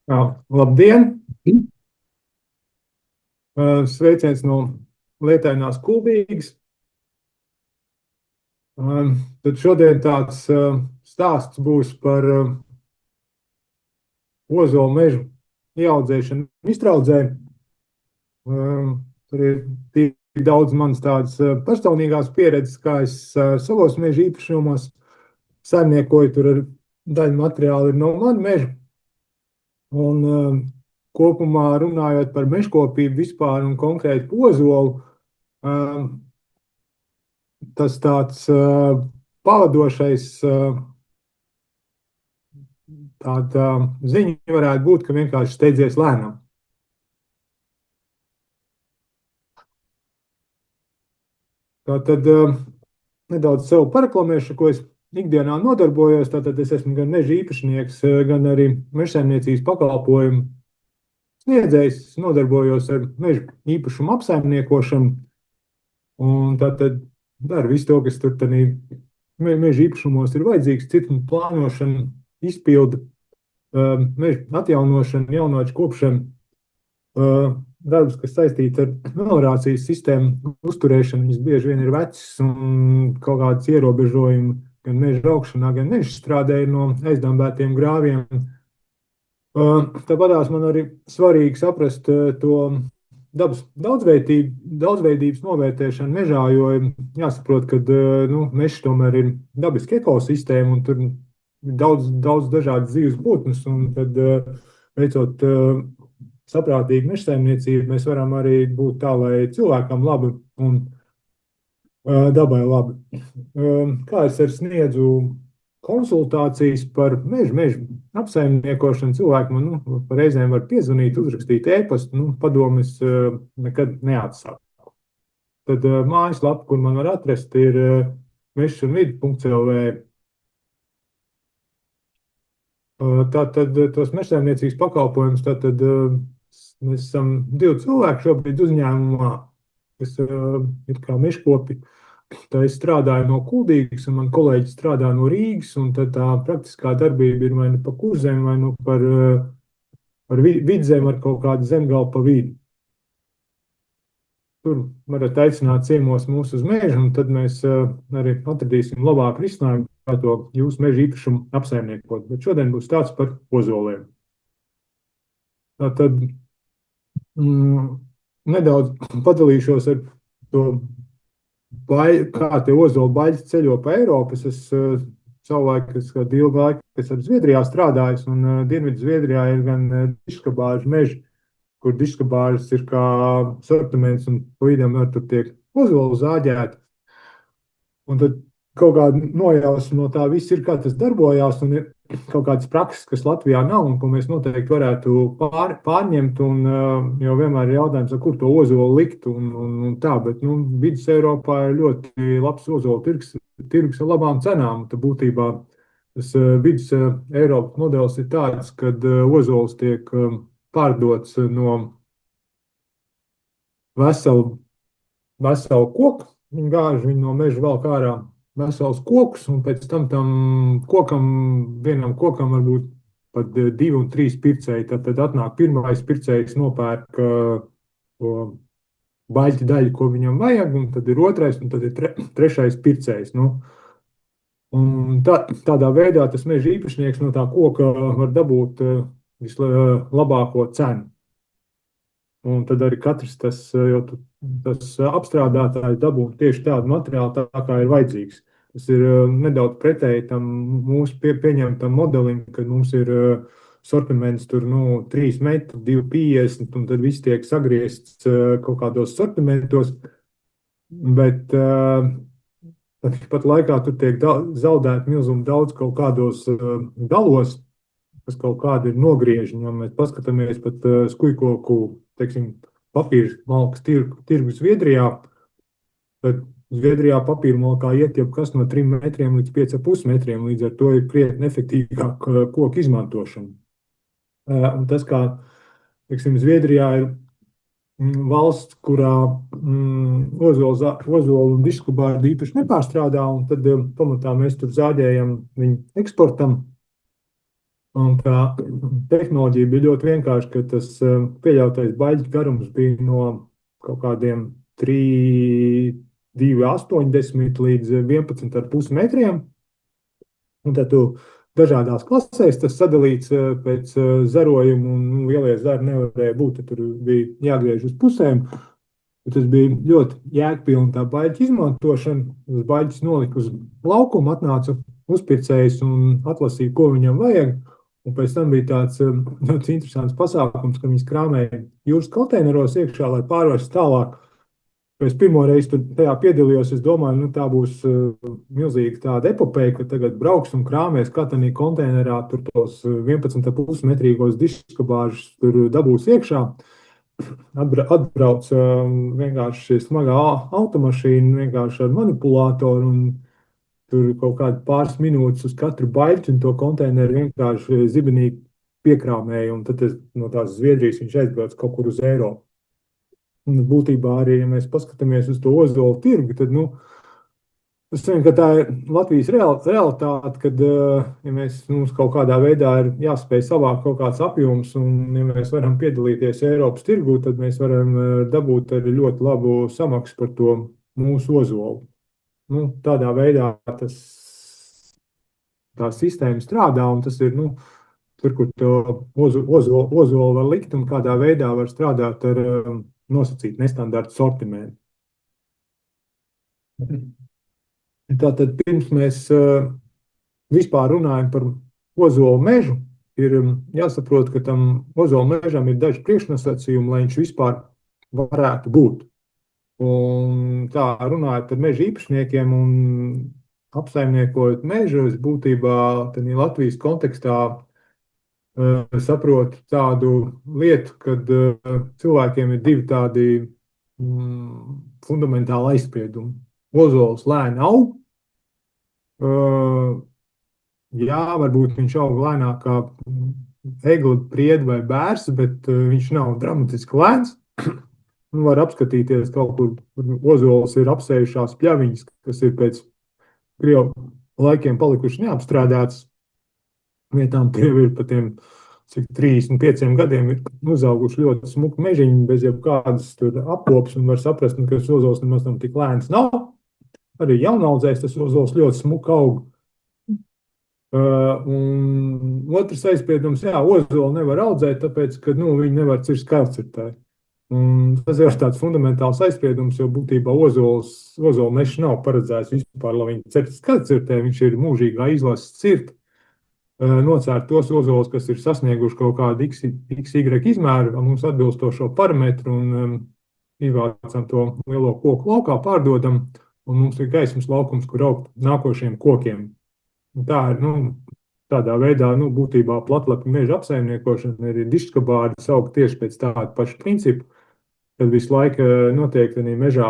Labdien! Sveiciens no Lietainās Kuldīgas. Tad šodien tāds stāsts būs par ozolu mežu ieaudzēšanu un iztraudzēšanu. Tur ir tik daudz manas tādas personīgās pieredzes, kā es savos meža īpašumos saimniekoju. Tur ir daļa materiāla ir no mana meža. Un kopumā runājot par mežkopību vispār un konkrēti par ozolu, tas tāds pavadošais tāda ziņa varētu būt, ka vienkārši steidzies lēnām. Tātad nedaudz sev pareklamēšu, ko es ikdienā nodarbojos. Tātad es esmu gan meža īpašnieks, gan arī mežsaimniecības pakalpojumu sniedzējs. Es nodarbojos ar meža īpašumu apsaimniekošanu. Un tātad daru visu to, kas tur meža īpašumos ir vajadzīgs, cirkņu plānošana, izpilde, meža atjaunošana, jaunoču kopšana, darbs, kas saistīts ar meliorācijas sistēmu uzturēšanu. Viņas bieži vien ir vecas un kaut kādas ierobežojumi gan meža augšanā, gan meža strādē no aizdambētiem grāviem. Tāpatās man arī svarīgi saprast to dabas daudzveidības novērtēšanu mežā, jo jāsaprot, ka mežs tomēr ir dabiska ekosistēma un tur ir daudz dažādas dzīves būtnes. Un tad, veicot saprātīgu mežsaimniecību, mēs varam arī būt tā, lai cilvēkam labi un dabai labi. Kā es arī sniedzu konsultācijas par mežu apsaimniekošanu, cilvēki man par reizēm var piezvanīt, uzrakstīt e-pastu, padomus nekad neatsāku. Tad mājaslapa, kur man var atrast, ir mežsunvidi.lv. Tātad tos mežsaimniecības pakalpojumus, tātad mēs esam 2 cilvēki šobrīd uzņēmumā, kas ir kā mežkopi. Tā es strādāju no Kuldīgas, un man kolēģi strādā no Rīgas, un tad tā praktiskā darbība ir vai nu pa kurzem, vai nu par vidzem ar kaut kādu zemgalu pa vidu. Tur varat aicināt ciemos mūs uz mežu, un tad mēs arī atradīsim labāku risinājumu, kā to jūsu meža īpašumu apsaimniekot. Bet šodien būs tāds par ozoliem. Tātad nedaudz padalīšos ar to, kā tie ozolu baļķi ceļo pa Eiropu. Es savulaik, kādu ilgu laiku, esmu Zviedrijā strādājis, un Dienvidu Zviedrijā ir gan diškabāžu meži, kur diškabāžas ir kā sortiments, un pa vidam tur tiek ozolu zāģēti. Un tad kaut kāda nojausma no tā viss ir, kā tas darbojās, un ir kaut kādas prakses, kas Latvijā nav, un ko mēs noteikti varētu pārņemt, un jau vienmēr ir jautājums, kur to ozolu likt, un tā, bet vidus Eiropā ir ļoti labs ozolu tirgus ar labām cenām. Tad būtībā tas vidus Eiropas modelis ir tāds, kad ozols tiek pārdots no veselu koku, viņi gāž viņu no meža velk ārā vesels kokus, un pēc tam vienam kokam varbūt pat 2 un 3 pircēji. Tad atnāk pirmais pircējs, nopērk baļķi daļu, ko viņam vajag, un tad ir otrais, un tad ir trešais pircējs. Un tādā veidā tas meža īpašnieks no tā koka var dabūt vislabāko cenu. Un tad arī katrs tas apstrādātājs dabū tieši tādu materiālu, tā kā ir vajadzīgs. Tas ir nedaudz pretēji tam mūsu pieņemtam modelim, kad mums ir sortiments 3 metri, 2,50, un tad viss tiek sagriezts kaut kādos sortimentos. Bet pat laikā tur tiek zaudēt milzīgi daudz kaut kādos galos, kas kaut kādi ir nogriežņi. Ja mēs paskatāmies pat skujkoku, papīra malkas tirgu Zviedrijā, tad Zviedrijā papīra malkā iet jau kas no 3 metriem līdz 5,5 metriem, līdz ar to ir krietni efektīvāk koku izmantošana. Un tas, kā Zviedrijā ir valsts, kurā ozolu un diškabārdu īpaši nepārstrādā, un tad pamatā mēs tur zāģējam viņu eksportam. Un tā tehnoloģija bija ļoti vienkārša, ka tas pieļautais baļķa garums bija no kaut kādiem 2,80 līdz 11,5 metriem. Un tad tu dažādās klasēs tas sadalīts pēc zarojuma, un lielie zari nevarēja būt. Tur bija jāgriež uz pusēm. Tas bija ļoti jēgpilni tā baļķa izmantošana. Uz baļķis nolika uz laukumu, atnāca uzpircējs un atlasīja, ko viņam vajag. Un pēc tam bija tāds ļoti interesants pasākums, ka viņas krāmēja jūras konteineros iekšā, lai pārvērstu tālāk. Es pirmo reizi tajā piedalījos, es domāju, nu, tā būs milzīga tāda epopeja, ka tagad brauks un krāmēs katrā konteinerā tur tos 11,5 metrīgos diskabāžus tur dabūs iekšā. Atbrauc vienkārši smagā automašīna, vienkārši ar manipulātoru, un tur kaut kādi pāris minūtes uz katru baļķu, un to konteineru vienkārši zibenīgi piekrāmēja, un tad no tās Zviedrijas viņš aizbrauc kaut kur uz Eiropu. Un būtībā arī, ja mēs paskatāmies uz to ozolu tirgu, tad, nu, es domāju, ka tā ir Latvijas realitāte, kad, ja mums kaut kādā veidā ir jāspēj savākt kaut kāds apjoms, un ja mēs varam piedalīties Eiropas tirgu, tad mēs varam dabūt arī ļoti labu samaksu par to mūsu ozolu. Nu, tādā veidā tā sistēma strādā, un tas ir, nu, tur, kur to ozolu var likt un kādā veidā var strādāt ar nosacīt nestandarta sortimentu. Tātad pirms mēs vispār runājam par ozolu mežu, ir jāsaprot, ka tam ozolu mežam ir daži priekšnosacījumi, lai viņš vispār varētu būt. Un tā runājot par meža īpašniekiem un apsaimniekojot mežu, es būtībā Latvijas kontekstā saprotu tādu lietu, kad cilvēkiem ir divi tādi fundamentāli aizspriedumi. Ozols lēni aug. Jā, varbūt viņš aug lēnāk kā egli, priedi vai bērs, bet viņš nav dramatiski lēns. Var apskatīties kaut kur ozols ir apsējušās pļaviņas, kas ir pēc Krievu laikiem palikuši neapstrādātas. Vietām tie ir pa tiem 35 gadiem ir uzauguši ļoti smuki mežiņi bez jebkādas apkopas, un var saprast, ka tas ozols nemaz tam tik lēns nav. Arī jaunaudzēs tas ozols ļoti smuki aug. Un otrs aizspriedums, jā, ozolu nevar audzēt, tāpēc, ka viņi nevar cirst karcirtē. Tas ir tāds fundamentāls aizspriedums, jo būtībā ozola mežs nav paredzēts vispār, lai viņi cirst karcirtē, viņš ir mūžīgā izlases cirt. Nocērt tos ozolus, kas ir sasnieguši kaut kādu XY izmēru, mums atbilstošo parametru, un ievācam to lielo koku laukā, pārdodam, un mums ir gaismas laukums, kur augt nākošiem kokiem. Un tā ir, tādā veidā, būtībā platlapi meža apsaimniekošana ir diškabādi augt tieši pēc tāda paša principa, kad visu laiku noteikti mežā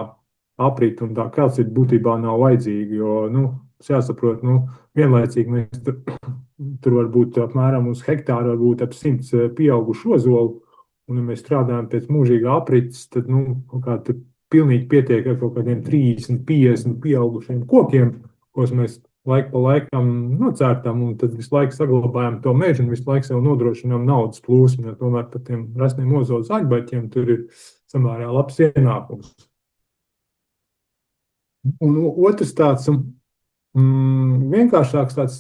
aprit, un tā kalcita būtībā nav vajadzīga, jo, jāsaprot, vienlaicīgi mēs tur var būt apmēram uz hektāru, varbūt ap 100 pieaugušu ozolu, un ja mēs strādājam pēc mūžīgā aprits, tad, kaut kā tur pilnīgi pietiek ar kaut kādiem 30, 50 pieaugušiem kokiem, kos mēs laiku pa laikam nocērtam, un tad visu laiku saglabājam to mežu, un visu laiku sev nodrošinām naudas plūsmu, jo tomēr par tiem rasniem ozola zaļbaļķiem tur ir samērā labs ienākums. Un otrs tāds vienkāršāks tāds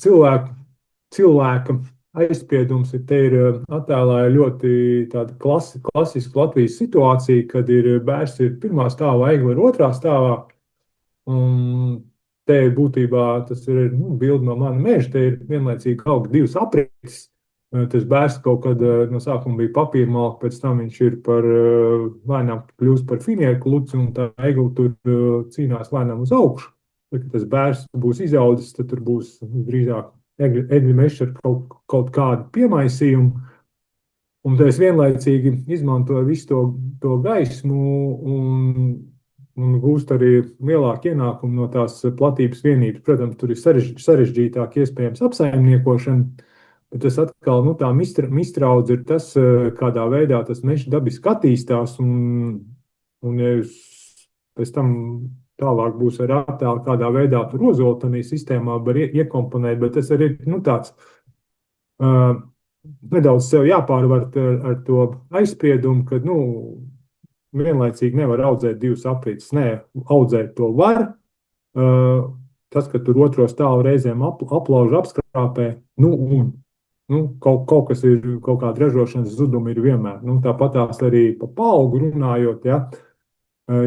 cilvēka aizspriedums ir attēlā ļoti tāda klasiska Latvijas situācija, kad bērs ir pirmā stāvā, egli ir otrā stāvā. Un te ir būtībā, tas ir bilde no mana meža, te ir vienlaicīgi aug divas aprites. Tas bērs kaut kad no sākuma bija papīra malka, pēc tam viņš ir lēnām kļūst par finieku luci, un tā egli tur cīnās lēnām uz augšu. Tad, kad tas bērs būs izaudzis, tad tur būs drīzāk egļu mežs ar kaut kādu piemaisījumu. Un tad es vienlaicīgi izmantoju visu to gaismu un gūst arī lielāku ienākumu no tās platības vienības. Protams, tur ir sarežģītāk iespējams apsaimniekošana, bet tas atkal, tā mistraudze ir tas, kādā veidā tas mežs dabiski attīstās, un ja jūs pēc tam tālāk būs ar attēlu, kādā veidā tur ozolu tanī sistēmā var iekomponēt, bet tas arī tāds nedaudz sev jāpārvar ar to aizspriedumu, ka, nu, vienlaicīgi nevar audzēt divus aprītus. Nē, audzēt to var. Tas, ka tur otro stāvu reizēm aplauž, apskrāpē, nu, un kaut kas ir, kaut kāda ražošanas zuduma ir vienmēr. Nu, tāpat tās arī pa paaugu runājot, ja,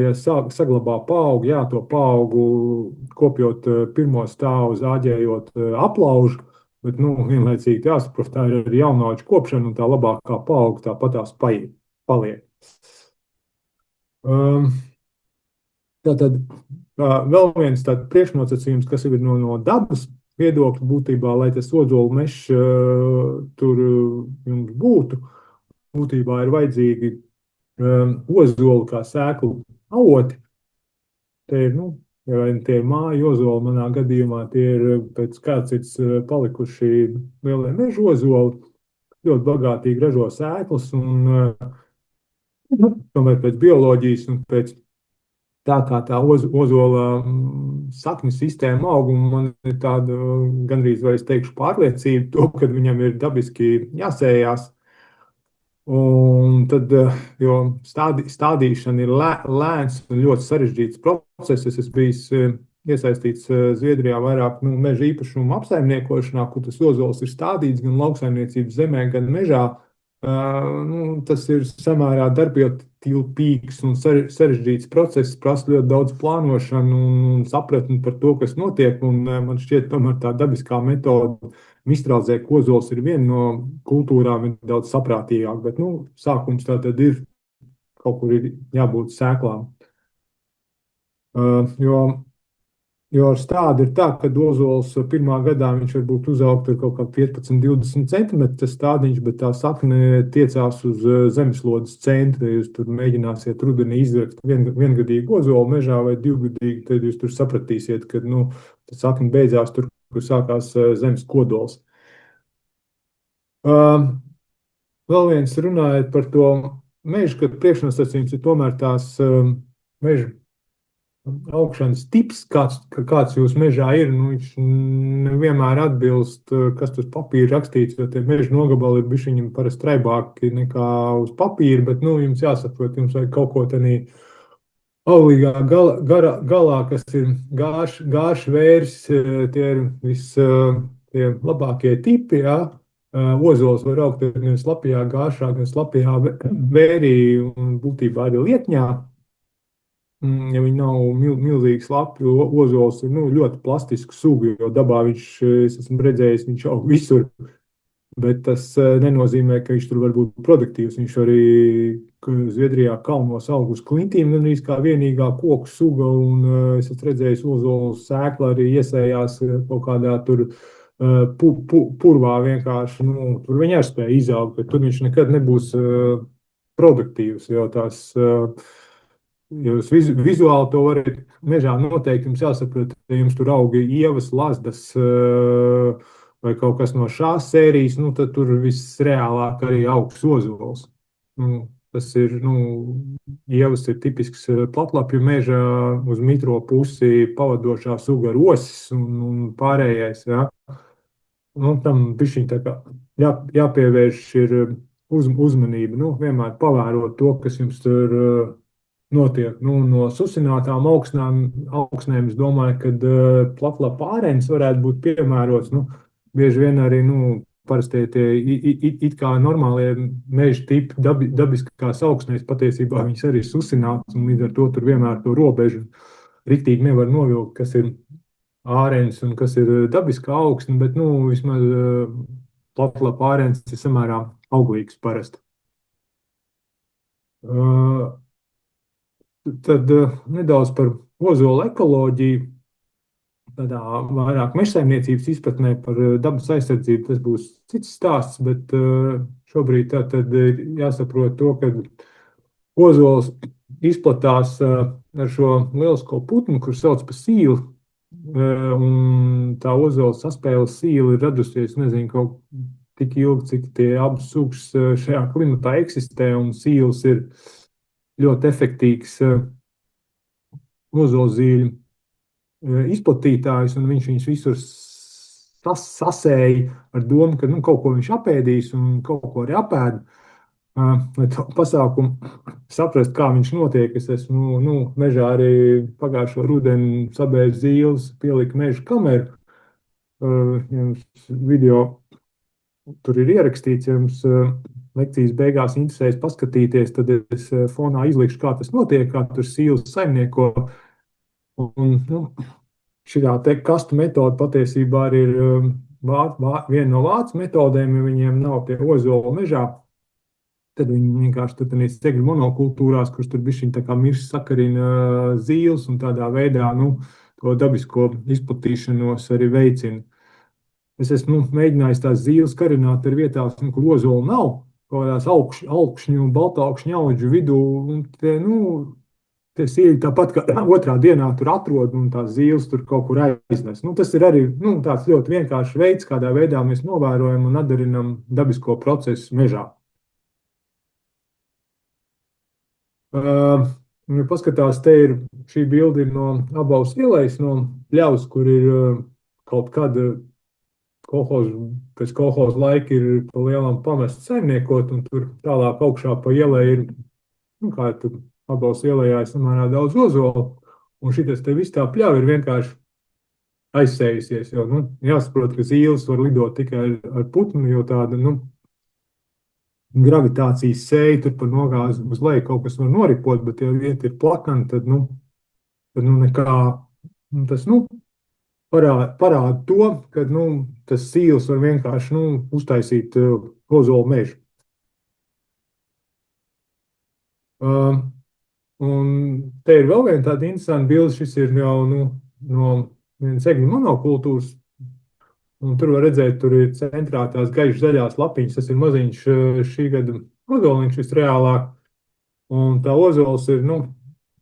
ja saglabā paaugu, jā, to paaugu kopjot pirmo stāvu, zāģējot, aplauž, bet, nu, vienlaicīgi jāsaprot, tā ir arī jaunauģa kopšana, un tā labākā paauga tāpat tās paliek. Tātad vēl viens tāds priekšnosacījums, kas ir no dabas viedokļa būtībā, lai tas ozola mežs tur jums būtu, būtībā ir vajadzīgi ozolu kā sēklu avoti. Te ir, nu, ja tie ir māju ozoli, manā gadījumā tie ir pēc kārcits palikuši lielie mežu ozoli, ļoti bagātīgi ražo sēklas, un tomēr pēc bioloģijas un pēc tā kā tā ozola sakņu sistēma aug, un man ir tāda gandrīz, vai es teikšu, pārliecība to, ka viņam ir dabiski jāsējās. Un tad, jo stādīšana ir lēns un ļoti sarežģīts process, es esmu bijis iesaistīts Zviedrijā vairāk meža īpašumu apsaimniekošanā, kur tas ozols ir stādīts gan lauksaimniecības zemē, gan mežā. Tas ir samērā darbietilpīgs un sarežģīts process, prasa ļoti daudz plānošanu un sapratni par to, kas notiek. Un man šķiet, tomēr tā dabiskā metode mistrāzē ozols ir viena no kultūrām, ir daudz saprātīgāk. Bet sākums tā tad ir kaut kur ir jābūt sēklām. Jo ar stādu ir tā, ka ozols pirmā gadā viņš varbūt uzaug kaut kā 15, 20 centimetri tas stādiņš, bet tā sakne tiecās uz zemeslodes centra. Ja jūs tur mēģināsiet rudenī izrakt viengadīgu ozolu mežā vai divgadīgu, tad jūs tur sapratīsiet, ka tā sakne beidzās tur, kur sākās zemes kodols. Vēl viens runājot par to mežu, ka priekšnosacījums ir tomēr tās meža augšanas tips, kāds jūs mežā ir, viņš nevienmēr atbilst, kas uz papīra rakstīts, jo tie meža nogabali ir bišķiņi parasti traibāki nekā uz papīra, bet, jums jāsaprot, jums vajag kaut ko tanī auglīgā galā, kas ir gārši vērs, tie ir tie labākie tipi, jā. Ozols var augt gan slapjā gāršā, gan slapjā vērī un būtībā arī lietņā. Ja viņi nav milzīgi slapi, jo ozols ir ļoti plastisks sugu, jo dabā es esmu redzējis, viņš aug visur. Bet tas nenozīmē, ka viņš tur var būt produktīvs. Viņš arī Zviedrijā kalnos aug uz klintīm, gan arī kā vienīgā koku suga. Un es esmu redzējis, ozolu sēkla arī iesējās kaut kādā tur purvā vienkārši. Tur viņi arī spēja izaugt, bet tur viņš nekad nebūs produktīvs, jo tās. Jūs vizuāli to varat mežā noteikti. Jums jāsaprot, ja jums tur aug ievas, lazdas vai kaut kas no šās sērijas, tad tur visreālāk arī augs ozols. Tas ir, ievas ir tipisks platlapju meža, uz mitro pusi pavadošā suga rosis un pārējais. Ja. Tam bišķiņ tā kā jāpievērš ir uzmanība. Vienmēr pavērot to, kas jums tur notiek. No susinātām augsnēm es domāju, ka platlapa ārens varētu būt piemērots. Bieži vien arī parasti tie it kā normālie meža tipi dabiskās augsnēs patiesībā viņas arī susināts, un līdz ar to tur vienmēr to robežu riktīgi nevar novilkt, kas ir ārens un kas ir dabiskā augsne, bet vismaz platlapa ārens ir samērā auglīgs parasti. Tad nedaudz par ozolu ekoloģiju. Tādā vairāk mežsaimniecības izpratnē par dabas aizsardzību tas būs cits stāsts, bet šobrīd tad ir jāsaprot to, ka ozols izplatās ar šo lielisko putnu, kurš sauc par sīli, un tā ozola saspēles sīla ir radusies, nezinu, kaut tik ilgi, cik tie abas sugas šajā klimatā eksistē, un sīls ir ļoti efektīvs ozolzīļu izplatītājs, un viņš viņus visur sasēja ar domu, ka nu, kaut ko viņš apēdīs un kaut ko arī apēda. Lai to pasākumu saprast, kā viņš notiek. Es esmu mežā arī pagājušo rudeni sabērdzu zīles, pieliku meža kameru. Jums video tur ir ierakstīts, ja jums lekcijas beigās interesēs paskatīties, tad es fonā izlikšu, kā tas notiek, kā tur sīles saimnieko. Un, šī te kastu metode patiesībā arī ir viena no vācu metodēm, ja viņiem nav pie ozola mežā. Tad viņi vienkārši tur tādā segļu monokultūrās, kurš tur bišķiņ tā kā mirs sakarina zīles un tādā veidā, to dabisko izplatīšanos arī veicina. Es esmu mēģinājis tās zīles karināt ar vietās, kur ozola nav, kaut kādās augšņu, baltāukšņu audžu vidū, un tie sīļi tāpat kā otrā dienā tur atrod, un tās zīles tur kaut kur aiznes. Tas ir arī tāds ļoti vienkāršs veids, kādā veidā mēs novērojam un atdarinam dabisko procesu mežā. Ja paskatās, te ir šī bilde no Abaus ielejas, no pļavas, kur ir kaut kad pēc kolhoza laika ir pa lielam pamest saimniekot, un tur tālāk augšā pa ielai ir, kā tur Abaus ielējā ir samērā daudz ozolu, un šitas te viss tā pļava ir vienkārši aizsējusies, jo, jāsaprot, ka zīles var lidot tikai ar putnu, jo tāda, gravitācijas sēja tur par nogāzi uz leju kaut kas var noripot, bet ja vieta ir plakana, tad nekā, tas, parāda to, ka, tas sīls var vienkārši, uztaisīt ozolu mežu. Un te ir vēl viena tāda interesanta bilde, šis ir jau, no vienas segļu monokultūras. Un tur var redzēt, tur ir centrā tās gaišas zaļās lapiņas. Tas ir maziņš šī gada ozoliņš visreālāk. Un tā ozols ir,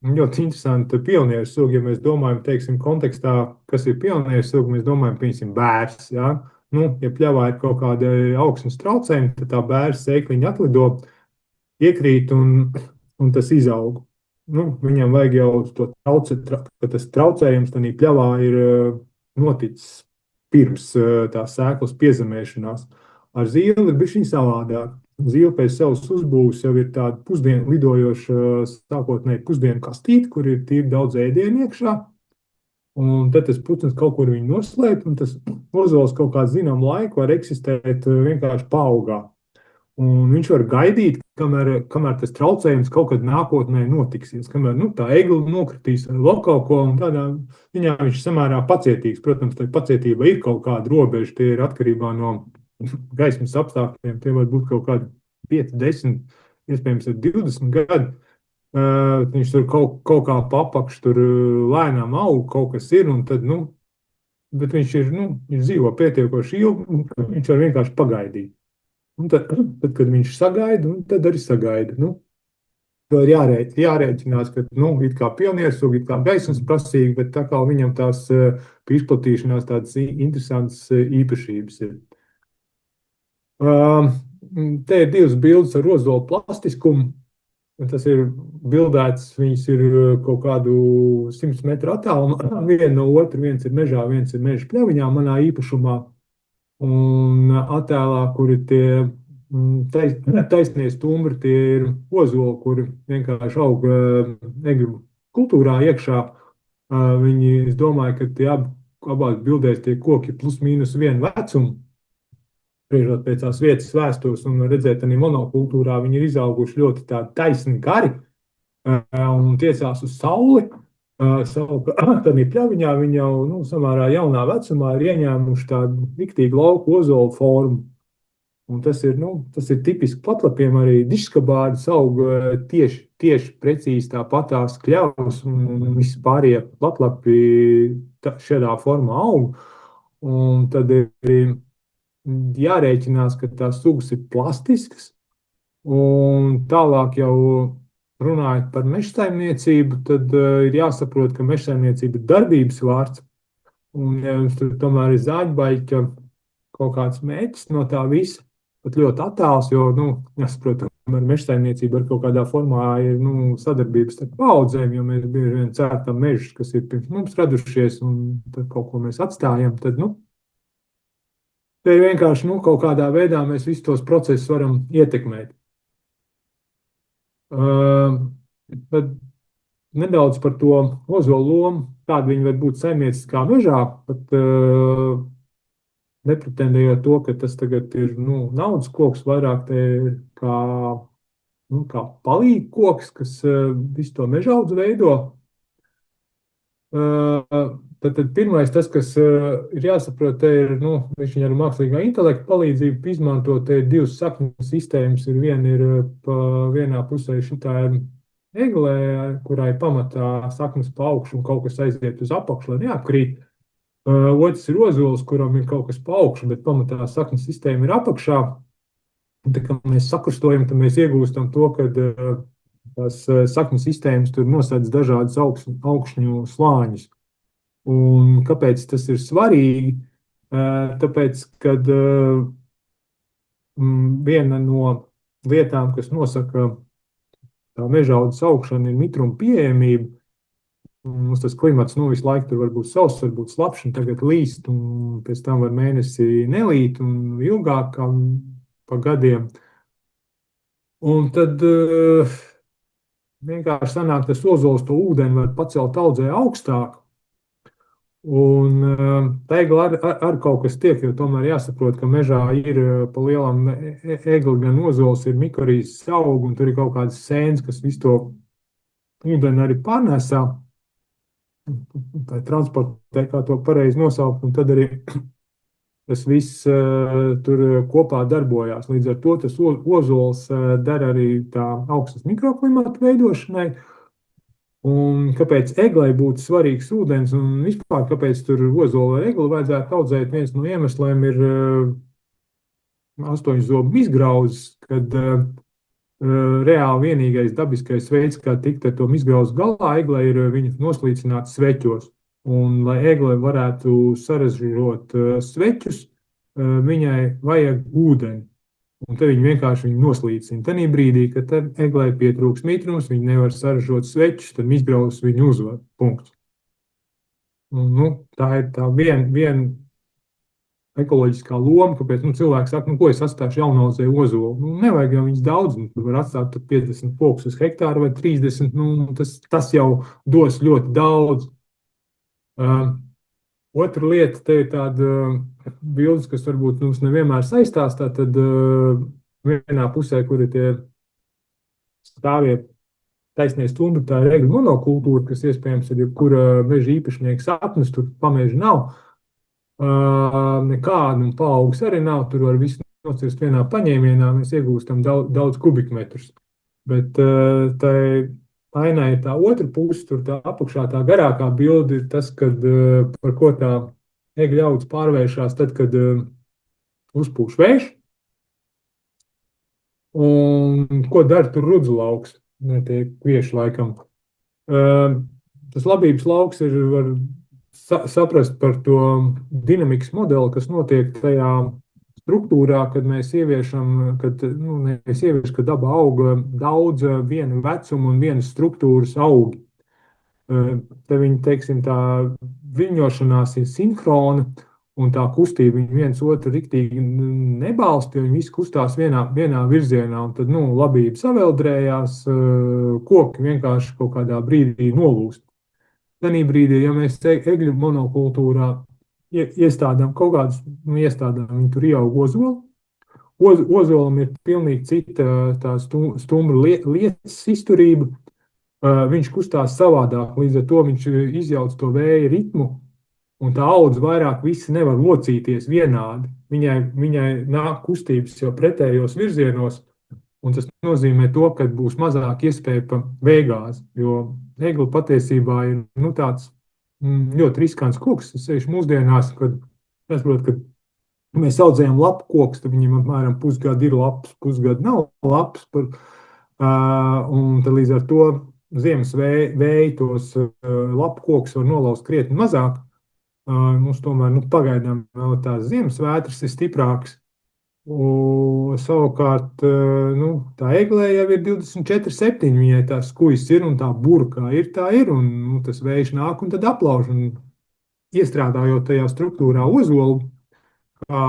ļoti interesanta pionieru suga. Ja mēs domājam, teiksim, kontekstā, kas ir pionieru suga, mēs domājam, piemēram, bērs. Ja? Ja pļavā ir kaut kāda augsnes traucējumi, tad tā bērs sēkliņa atlido, iekrīt un tas izaug. Viņam vajag jau to ka tas traucējums tādā pļavā ir noticis pirms tās sēklas piezemēšanās. Ar zīli ir bišķiņ savādāk. Zīle pēc savas uzbūves jau ir tāda pusdienu lidojoša sākotnēji pusdienu kastīte, kur ir tīri daudz ēdienu iekšā. Un tad tas putns kaut kur viņu noslēp, un tas ozols kaut kādu zinām laiku var eksistēt vienkārši paaugā. Un viņš var gaidīt, kamēr tas traucējums kaut kad nākotnē notiksies, kamēr tā egla nokritīs vēl kaut ko, un tādā viņā viņš samērā pacietīgs. Protams, tā pacietība ir kaut kāda robeža, tie ir atkarībā no gaismas apstākļiem, tie var būt kaut kādi 5, 10, iespējams 20 gadi. Viņš tur kaut kā papakš, tur lēnām aug, kaut kas ir, un tad, bet viņš dzīvo pietiekoši ilgi, viņš var vienkārši pagaidīt. Un tad, kad viņš sagaida, tad arī sagaida. To ir jārēķinās, ka it kā pionierssuga, it kā gaismas prasīga, bet tā kā viņam tās izplatīšanās tādas interesantas īpašības ir. Te ir divas bildes ar ozolu plastiskumu. Tas ir bildēts, viņas ir kaut kādu 100 metru attālumā, viena no otru, viens ir mežā, viens ir meža pļaviņā manā īpašumā. Un attēlā, kur ir tie taisnie stumbri, tie ir ozoli, kuri vienkārši aug egļu kultūrā iekšā. Es domāju, ka tie abās bildēs tie koki plus mīnus vienu vecumu. Spriežot pēc tās vietas vēstures un redzēt, arī monokultūrā viņi ir izauguši ļoti tādi taisni gari un tiecās uz sauli. Tad pļaviņā viņi jau samērā jaunā vecumā ir ieņēmuši tādu riktīgu lauku ozolu formu. Un tas ir tipiski platlapiem, arī dišskabārdas aug tieši precīzi tāpatās kļavas un visi pārējie platlapi šādā formā aug. Un tad ir jārēķinās, ka tās sugas ir plastiskas, un tālāk jau runājot par mežsaimniecību, tad ir jāsaprot, ka mežsaimniecība ir darbības vārds, un ja jums tur tomēr ir zāģbaļķa kaut kāds mērķis no tā visa, pat ļoti attāls, jo, jāsaprot, ka mežsaimniecība ar kaut kādā formā ir sadarbības starp paudzēm, jo mēs bieži vien cērtam mežus, kas ir pirms mums radušies, un tad kaut ko mēs atstājam, tad, te ir vienkārši nu, kaut kādā veidā mēs visus tos procesus varam ietekmēt. Bet nedaudz par to ozolu lomu, kāda viņa var būt saimnieciskā mežā, pat nepretendējot to, ka tas tagad ir naudas koks, vairāk te kā, kā palīga koks, kas visu to mežaudzu veido. Tad pirmais, tas, kas ir jāsaprot, ir, viņš ar mākslīgā intelekta palīdzību izmanto, te ir divas sakņu sistēmas. Viena ir pa vienā pusē šitā eglē, kurai pamatā saknes pa augšu un kaut kas aiziet uz apakšu, lai neapkrīt. Otrs ir ozols, kuram ir kaut kas pa augšu, bet pamatā saknes sistēma ir apakšā. Un, tā kā mēs sakrustojam, tad mēs iegūstam to, ka tās saknes sistēmas tur nosedz dažādas augšņu slāņus. Un kāpēc tas ir svarīgi? Tāpēc, kad viena no lietām, kas nosaka tā mežaudzes augšana, ir mitruma pieejamība. Mums tas klimats visu laiku tur var būt sauss, var būt slapjš, un tagad līst, un pēc tam var mēnesi nelīt, un ilgāk kā pa gadiem. Un tad vienkārši sanāk, tas ozols to ūdeni var pacelt audzē augstāk. Un tā egla ar kaut kas tiek, jo tomēr jāsaprot, ka mežā ir pa lielam egli gan ozols, ir mikorīzes augi, un tur ir kaut kādas sēnes, kas visu to ūdeni arī pārnēsā. Tā transportē, kā to pareizi nosaukt, un tad arī tas viss tur kopā darbojās. Līdz ar to tas ozols dara arī tā augstas mikroklimata veidošanai. Un kāpēc eglei būtu svarīgs ūdens un vispār kāpēc tur ozolu vai egli vajadzētu audzēt, viens no iemesliem ir astoņzobu izgrauzes, kad reāli vienīgais dabiskais veids, kā tikt ar to izgrauzu galā, eglei ir viņu noslīcināt sveķos. Un, lai egle varētu saražot sveķus, viņai vajag ūdeni. Un te viņi vienkārši noslīcina. Tanī brīdī, kad eglei pietrūks mitrums, viņi nevar saražot svečus, tad izgrauzes viņu uzvar. Punkts. Un, tā ir tā viena ekoloģiskā loma, kāpēc cilvēki saka, ko es atstāšu jaunaudzē ozolu. Nevajag jau viņus daudz, tu vari atstāt 50 kokus uz hektāru vai 30, tas jau dos ļoti daudz. Otra lieta, te ir tāda bildes, kas varbūt mums nevienmēr saistās. Tad vienā pusē, kur ir tie stāvie taisnie stumbri, tā ir egļu monokultūra, kas iespējams ir jebkura meža īpašnieka sapnis, tur pameža nav. Nekāda un paaugs arī nav, tur var visu nocirst vienā paņēmienā, mēs iegūstam daudz kubikmetrus. Bet tai ainai ir tā otra puse, tur tā apakšā tā garākā bilde ir tas, par ko tā egļu audze pārvēršās tad, kad uzpūš vējš. Un ko dara tur rudzulauks, ne tie kvieši laikam. Tas labības lauks var saprast par to dinamikas modeli, kas notiek tajā struktūrā, kad mēs ieviešam, kad daba auga daudz viena vecuma un vienas struktūras augi. Te viņi, teiksim, tā viļņošanās ir sinhrona, un tā kustība viņi viens otru riktīgi nebalsta, jo viņi visi kustās vienā virzienā, un tad, labība saveldrējās, koki vienkārši kaut kādā brīdī nolūst. Tanī brīdī, ja mēs egļu monokultūrā iestādām kaut kādus, viņi tur ieaug ozolu. Ozolam ir pilnīgi cita tā stumbra lietas izturība. Viņš kustās savādāk, līdz ar to viņš izjauc to vēja ritmu, un tā audze vairāk visi nevar locīties vienādi. Viņai nāk kustības jau pretējos virzienos, un tas nozīmē to, ka būs mazāk iespēja pa vēgāzi, jo egli patiesībā ir tāds ļoti riskants koks. Tas sevišķi mūsdienās, kad mēs audzējam lapu kokus, tad viņiem apmēram pusgadu ir lapas, pusgadu nav lapas. Un tad līdz ar to ziemas vēji tos lapu kokus var nolaust krietni mazāk. Mums tomēr pagaidām vēl tās ziemas vētras ir stiprākas. Savukārt, tā eglē jau ir 24/7, viņai tās skujas ir un tā burkā ir, un tas vējš nāk un tad aplauž. Un iestrādājot tajā struktūrā ozolu, kā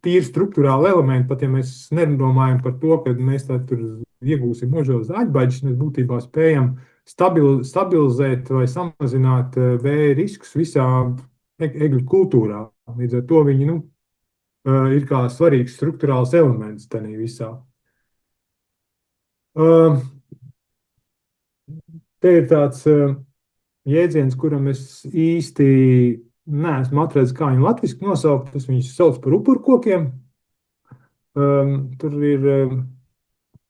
tīri struktūrāli elementi, pat ja mēs nedomājam par to, ka mēs tā tur iegūsim mūžos zaļbaģis, mēs būtībā spējam stabilizēt vai samazināt vēja riskus visā egļu kultūrā. Līdz ar to viņi ir kā svarīgs struktūrāls elements tajā visā. Te ir tāds jēdziens, kuram es īsti neesmu atradzis, kā viņu latviski nosaukt. Tas viņus sauc par upurkokiem. Tur ir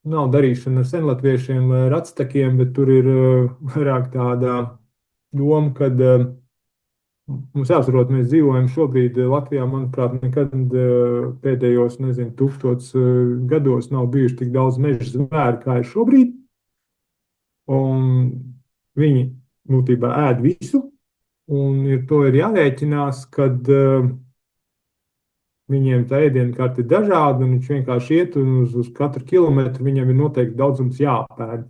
nav darīšana ar senlatviešiem vai ar actekiem, bet tur ir vairāk tāda doma, kad mums jāsaprot, mēs dzīvojam šobrīd Latvijā, manuprāt, nekad pēdējos, nezinu, 1000 gados nav bijuši tik daudz meža zvēru, kā ir šobrīd. Un viņi būtībā ēd visu, un to ir jārēķinās, kad viņiem tā ēdienkarte ir dažāda, un viņš vienkārši iet un uz katru kilometru viņam ir noteikti daudzums jāpēd.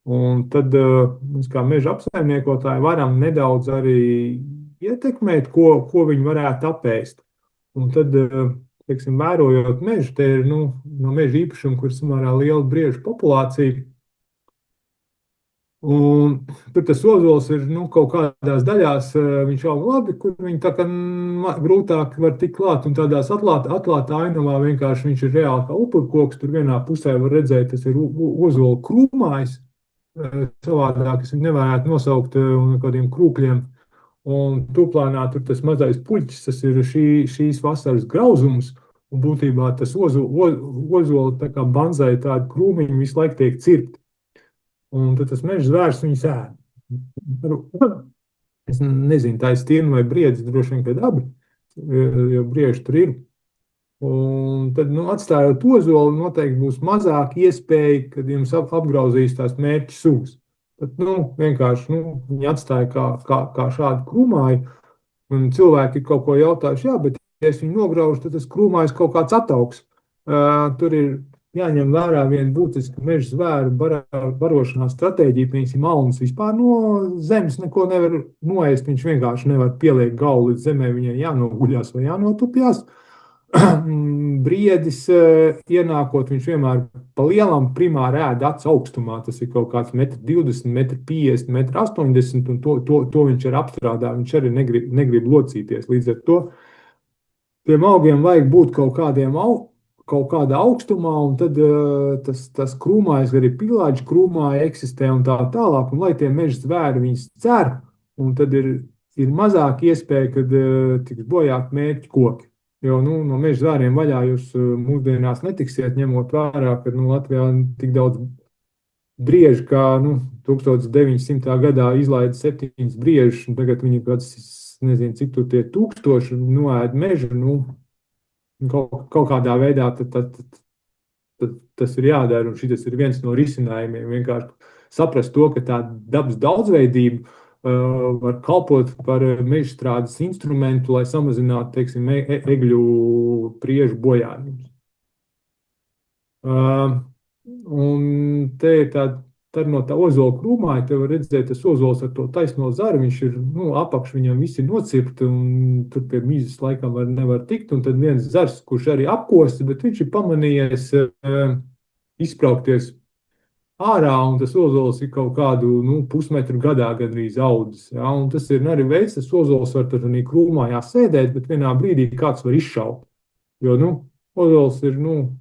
Un tad mēs kā meža apsaimniekotāji varam nedaudz arī ietekmēt, ko viņi varētu apēst. Un tad, teiksim, vērojot mežu, te ir no meža īpašuma, kur ir samērā liela briežu populācija. Un tur tas ozols ir kaut kādās daļās, viņš aug labi, kur viņi tā kā grūtāk var tikt klāt. Un tādās atklātā ainavā vienkārši viņš ir reāli kā upurkoks. Tur vienā pusē var redzēt, tas ir ozola krūmājs. Savādāk es viņu nevarētu nosaukt kādiem krūkļiem. Un tūplānā tur tas mazais puķis, tas ir šīs vasaras grauzums. Un būtībā tas ozola tā kā banzai tādu krūmiņu visu laiku tiek cirpt. Un tad tas meža zvērs viņus ēd. Es nezinu, tā ir stirna vai briedis, droši vien, kad abi, jo brieži tur ir. Un tad, atstājot ozolu, noteikti būs mazāk iespēja, kad jums apgrauzīs tās mērķa sugas. Tad, vienkārši, viņi atstāja kā šādu krūmāju, un cilvēki ir kaut ko jautājuši, jā, bet ja es viņu nograužu, tad tas krūmājs kaut kāds attauks. Tur ir jāņem vērā viena būtiska meža zvēru barošanās stratēģija. Piemēram, alnis vispār no zemes neko nevar noēst. Viņš vienkārši nevar pieliekt galvu līdz zemē, viņai jānoguļās vai jānotupjās. Briedis ienākot, viņš vienmēr pa lielam primāri ēd acu augstumā. Tas ir kaut kāds 1,20 m, 1,50 m, 1,80 m, un to viņš ir apstrādā. Viņš arī negrib locīties. Līdz ar to tiem augiem vajag būt kaut kādā augstumā, un tad tas krūmājs, arī pilāģi krūmāji eksistē un tā tālāk, un lai tie meža zvēri viņus cer, un tad ir mazāk iespēja, kad tiks bojāt mērķi koki. Jo no meža zvēriem vaļā jūs mūsdienās netiksiet, ņemot vērā, ka Latvijā tik daudz briežu, kā 1900. gadā izlaida 7 briežus, un tagad viņi kāds, nezinu, cik tur tie 1000 noēd mežu, kaut kādā veidā tad tas ir jādara, un šis ir viens no risinājumiem. Vienkārši saprast to, ka tā dabas daudzveidība var kalpot par mežstrādes instrumentu, lai samazinātu, teiksim, egļu priežu bojājumus. Un te ir tad no tā ozola krūmāja, te var redzēt, tas ozols ar to taisno zaru, viņš ir, apakš viņam visi nocirpti, un tur pie mīzes laikam nevar tikt, un tad viens zars, kurš arī apkosti, bet viņš ir pamanījies izspraukties ārā, un tas ozols ir kaut kādu, pusmetru gadā gandrīz audzis, ja, un tas ir arī veids, tas ozols var tur krūmājā sēdēt, bet vienā brīdī kāds var izšaut, jo, ozols ir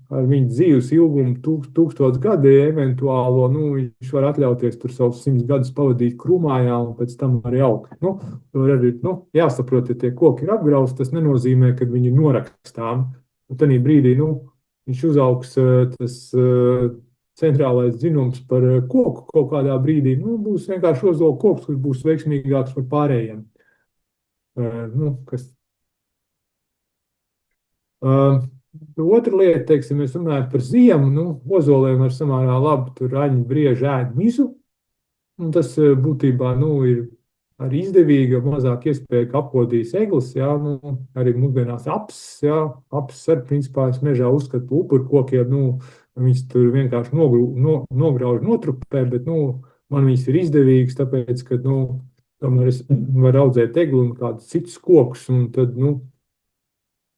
ar viņa dzīves ilgumu 1000 gadi, eventuālo viņš var atļauties tur savus 100 gadus pavadīt krūmājā un pēc tam arī augt. Tur arī jāsaprot, ja tie koki ir apgrausti, tas nenozīmē, ka viņi ir norakstām. Un tādā brīdī viņš uzaugs tas centrālais dzinums par koku kaut kādā brīdī. Būs vienkārši ozola koks, kurš būs veiksmīgāks par pārējiem. Otra lieta, teiksim, mēs runājam par ziemu, ozoliem ar samērā labi tur aņi brieži ēd mizu, un tas būtībā, ir arī izdevīgi, mazāk iespēja, ka apkodīs eglis, jā, arī mūsdienās apsis, jā, apsis arī, principā, es mežā uzskatu par upurkokiem, viņas tur vienkārši nograuž, notrupē, bet, man viņas ir izdevīgas, tāpēc, ka, tomēr es varu audzēt egli un kādus citus kokus, un tad,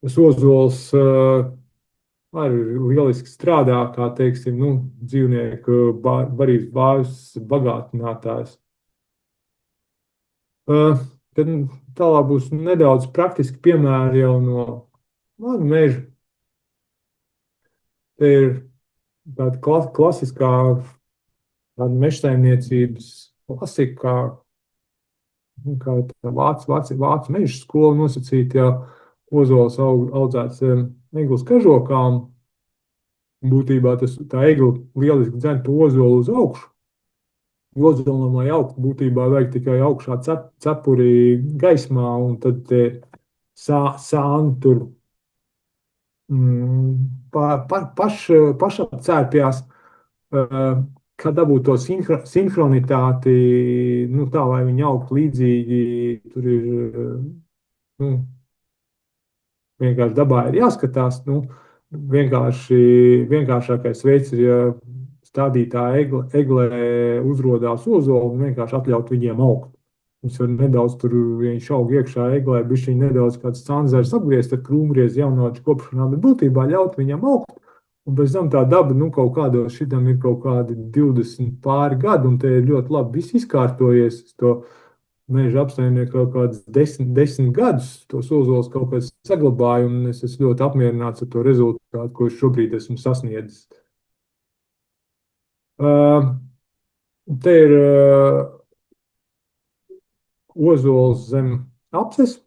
Tas ozols arī lieliski strādā, kā teiksim, nu, dzīvnieku barības bāzes bagātinātājs. Uh, Tad tālāk būs nedaudz praktiski piemēri jau no manu meža. Te ir tāda klasiskā tāda mežsaimniecības klasika, kā tā vācu meža skola nosacīta, ja ozols audzēts eglis kažokām. Būtībā tā egli lieliski dzen to ozolu uz augšu. Ozolam, lai augstu, būtībā vajag tikai augšā cepuri gaismā, un tad sāni tur pašapcērpjās, kā dabūt to sinhronitāti, nu, tā, lai viņi augtu līdzīgi. Tur ir, nu, vienkārši dabā ir jāskatās. Nu, vienkāršākais veids ir, ja stādītā eglē uzrādās ozolu un vienkārši atļaut viņiem augt. Mums var nedaudz tur, ja viņš aug iekšā eglē, bišķiņ nedaudz kāds sanzars apgriezt ar krūmgriezu jaunoču kopšanā, bet būtībā ļaut viņam augt. Un pēc tam tā daba, nu, kaut kādos šitam ir kaut kādi 20 pāri gadi, un te ir ļoti labi viss izkārtojies. Es to meža apsaimnieku kaut kādus 10 gadus, tos ozols kaut kāds saglabāju, un es esmu ļoti apmierināts ar to rezultātu, ko es šobrīd esmu sasniedzis. Te ir ozols zem apses.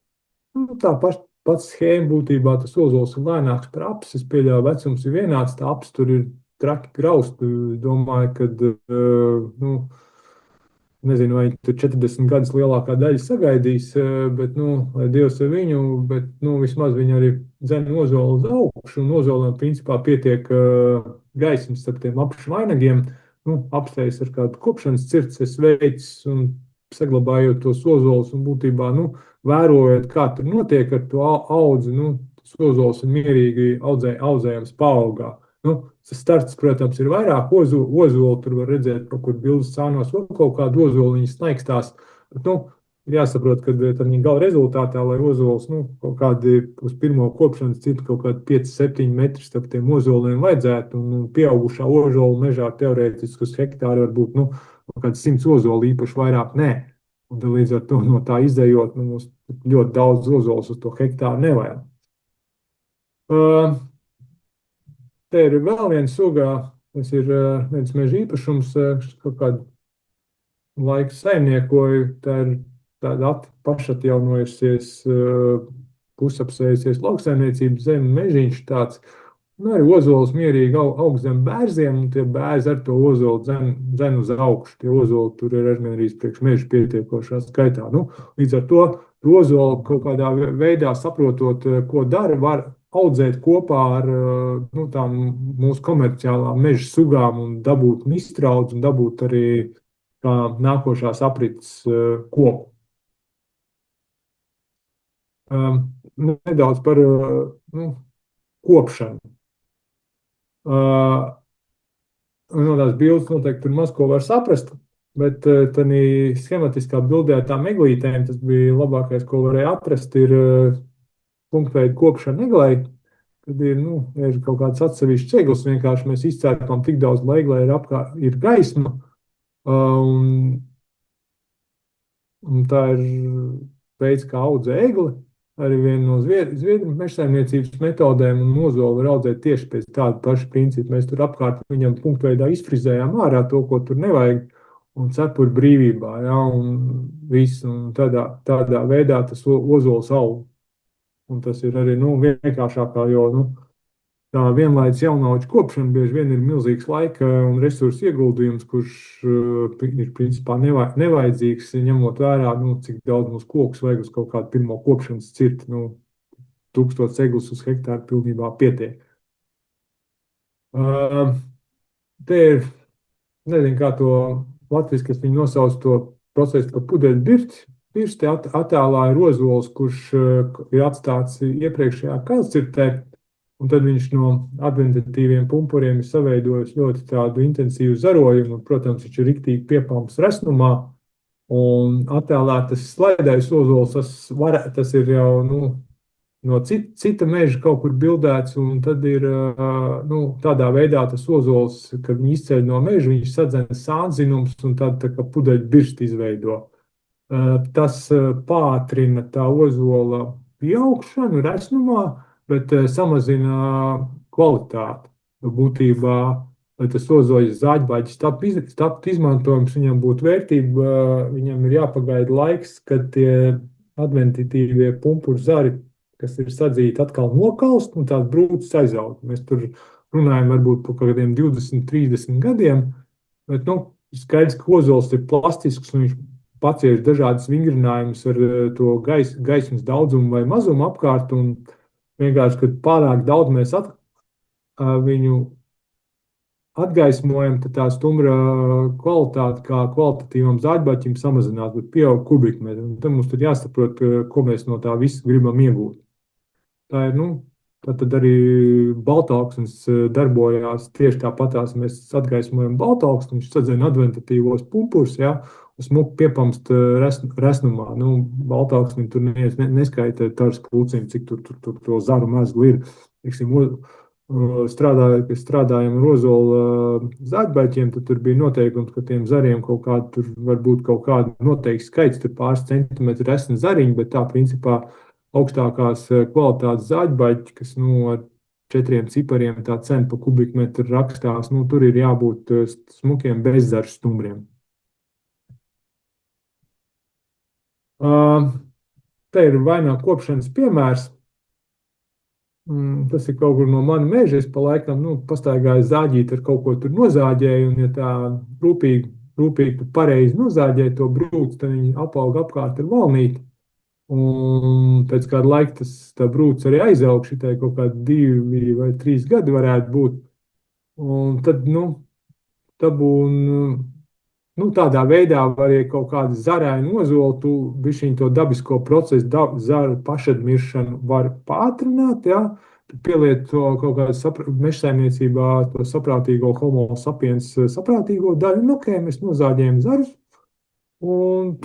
Nu, tā pats schēma būtībā, tas ozols ir lēnāks par apsi. Es pieļauju, vecums ir vienāds, tā apsi tur ir traki graust. Domāju, ka, nu, nezinu, vai tur 40 gadus lielākā daļa sagaidīs, bet, nu, lai Dievs ar viņu, bet, nu, vismaz viņi arī dzen ozolu uz augšu, un ozolam principā pietiek gaismas starp tiem apšvainagiem. Nu, apsteigts ar kādu kopšanas circes veids un saglabājot tos ozolus un būtībā, nu, vērojot, kā tur notiek ar to audzi, nu, tas ozols ir mierīgi audzējams paaugā. Nu, tas starts, protams, ir vairāk ozolu, tur var redzēt, kaut kur bildes sānos, vēl kaut kādu ozolu viņi snaigstās, bet, nu, ir jāsaprot, ka tad gala rezultātā, lai ozols, nu, kaut kādi uz pirmo kopšanas citu kaut kādi 5-7 metri starp tiem ozoliem vajadzētu, un pieaugušā ozola mežā teorētiski uz hektāru var būt, nu, kaut kāds 100 ozolu, īpaši vairāk nē. Un tad līdz ar to no tā izējot, nu, mums ļoti daudz ozols uz to hektāru nevajag. Te ir vēl viena sugā, tas ir viens meža īpašums, kaut kādu laiku saimniekoju, tā ir tāda pašatjaunojusies, pusapsējusies lauksaimniecības zeme, mežiņš tāds. Nu, arī ozols mierīgi aug zem bērziem, un tie bērzi ar to ozolu dzen uz augšu. Tie ozoli tur ir arī priekš meža pietiekošā skaitā. Nu, līdz ar to ozolu kaut kādā veidā saprotot, ko dara, var audzēt kopā ar, nu, tām mūsu komerciālām meža sugām un dabūt mistraudzi un dabūt arī kā nākošās aprits koku. Nedaudz par, nu, kopšanu. No tās bildes noteikti tur maz ko var saprast, bet tādā schematiskā bildē ar tām eglītēm tas bija labākais, ko varēja atrast, ir punktveida kopšana eglei, kad ir, nu, ir kaut kāds atsevišķs eglis, vienkārši mēs izcērpam tik daudz, lai eglē ir gaisma, un tā ir veids, kā audzē egli. Arī viena no Zviedru mežsaimniecības metodēm, un ozolu var audzēt tieši pēc tāda paša principa. Mēs tur apkārt viņam punktveidā izfrizējām ārā to, ko tur nevajag, un cepuri brīvībā, ja, un viss, un tādā veidā tas ozols aug. Un tas ir arī, nu, vienkāršākā, jo, nu, tā vienlaikus jaunauģu kopšana bieži vien ir milzīgs laika un resursu ieguldījums, kurš ir principā nevajadzīgs, ņemot vērā, nu, cik daudz mums kokus vajag uz kaut kādu pirmo kopšanas cirti. Nu, 1000 eglus uz hektāru pilnībā pietiek. Te ir, nezinu, kā to latviski, kas viņu nosauc to procesu par pudeļu birti. Pirsti attēlā ir ozols, kurš ir atstāts iepriekšējā kalcirtē, un tad viņš no adventatīviem pumpuriem ir saveidojis ļoti tādu intensīvu zarojumu, un, protams, viņš ir riktīgi piepamps resnumā, un attēlā tas slaidais ozols, tas ir jau, nu, no cita meža kaut kur bildēts, un tad ir nu, tādā veidā tas ozols, kad viņi izceļ no meža, viņš sadzen sānzinums un tad tā kā pudeļu birsti izveido. Tas pātrina tā ozola pieaugšanu resnumā, bet samazina kvalitāti. Būtībā, lai tas ozoļs zāģbaļķis taptu izmantojums, viņam būtu vērtība, viņam ir jāpagaida laiks, kad tie adventitīvie pumpuru zari, kas ir sadzīti, atkal nokalst un tās brūces aizaug. Mēs tur runājam varbūt par kaut kādiem 20, 30 gadiem, bet nu, skaidrs, ka ozols ir plastisks un viņš pacieš dažādas vingrinājumus ar to gaismas daudzumu vai mazumu apkārt. Un vienkārši, kad pārāk daudz mēs viņu atgaismojam, tad tā stumbra kvalitāte, kā kvalitatīvam zāģbaļķim, samazinās, bet pieaug kubikmetri. Un tad mums tur jāsaprot, ko mēs no tā visa gribam iegūt. Tā ir, nu, tad arī baltāksnis darbojās tieši tāpatās. Mēs atgaismojam baltāksni, viņš sadzen adventatīvos pumpurus, ja, un smuki piepamst resnumā. Nu, baltāksnim tur neskaita tars klūcim, cik tur to zaru mezglu ir. Teiksim, strādājam ar ozola zāģbaļķiem, tad tur bija noteikums, ka tiem zariem kaut kāda, tur var būt kaut kāda noteikti skaits, tur pāris centimetri resni zariņi, bet tā principā augstākās kvalitātes zāģbaļķi, kas nu, ar 4 cipariem tā cena pa kubikmetru rakstās, nu, tur ir jābūt smukiem bezzaru stumbriem. Te ir vainā kopšanas piemērs. Tas ir kaut kur no mana meža. Es pa laikam pastaigāju zāģīt, ar kaut ko tur nozāģēju, un ja tā rūpīgi tu pareizi nozāģēji to brūci, tad viņi apauga apkārt ar valnīti. Un pēc kāda laika tā brūce arī aizaug, šitai kaut kādi 2 vai 3 gadi varētu būt. Un tad, tādā veidā var arī kaut kādu zarēnu ozolu, tu bišķiņ to dabisko procesu, zaru pašadmiršanu var pātrināt, ja? Tu pieliet to kaut kādu mežsaimniecībā, to saprātīgo homo sapiens saprātīgo daļu, un ok, mēs nozāģējam zarus, un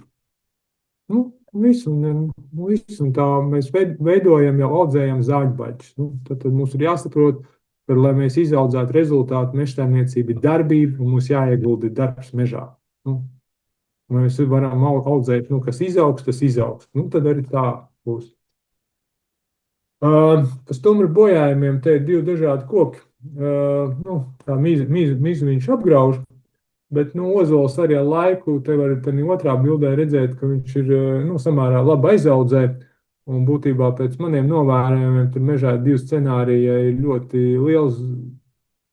visu, un tā mēs veidojam, jau audzējam zāģbaļķus. Tad mums ir jāsaprot, ka, lai mēs izaudzētu rezultātu, mežsaimniecība ir darbība, un mums jāiegulda darbs mežā. Mēs varam audzēt, kas izaugs, tas izaugs. Tad arī tā būs. Pa stumbra bojājumiem te ir 2 dažādi koki. Tā mizu viņš apgrauž, bet ozols arī ar laiku, te var arī otrā bildē redzēt, ka viņš ir samērā labi aizaudzē. Un būtībā pēc maniem novērojumiem tur mežā ir 2 scenāriji. Ja ir ļoti liels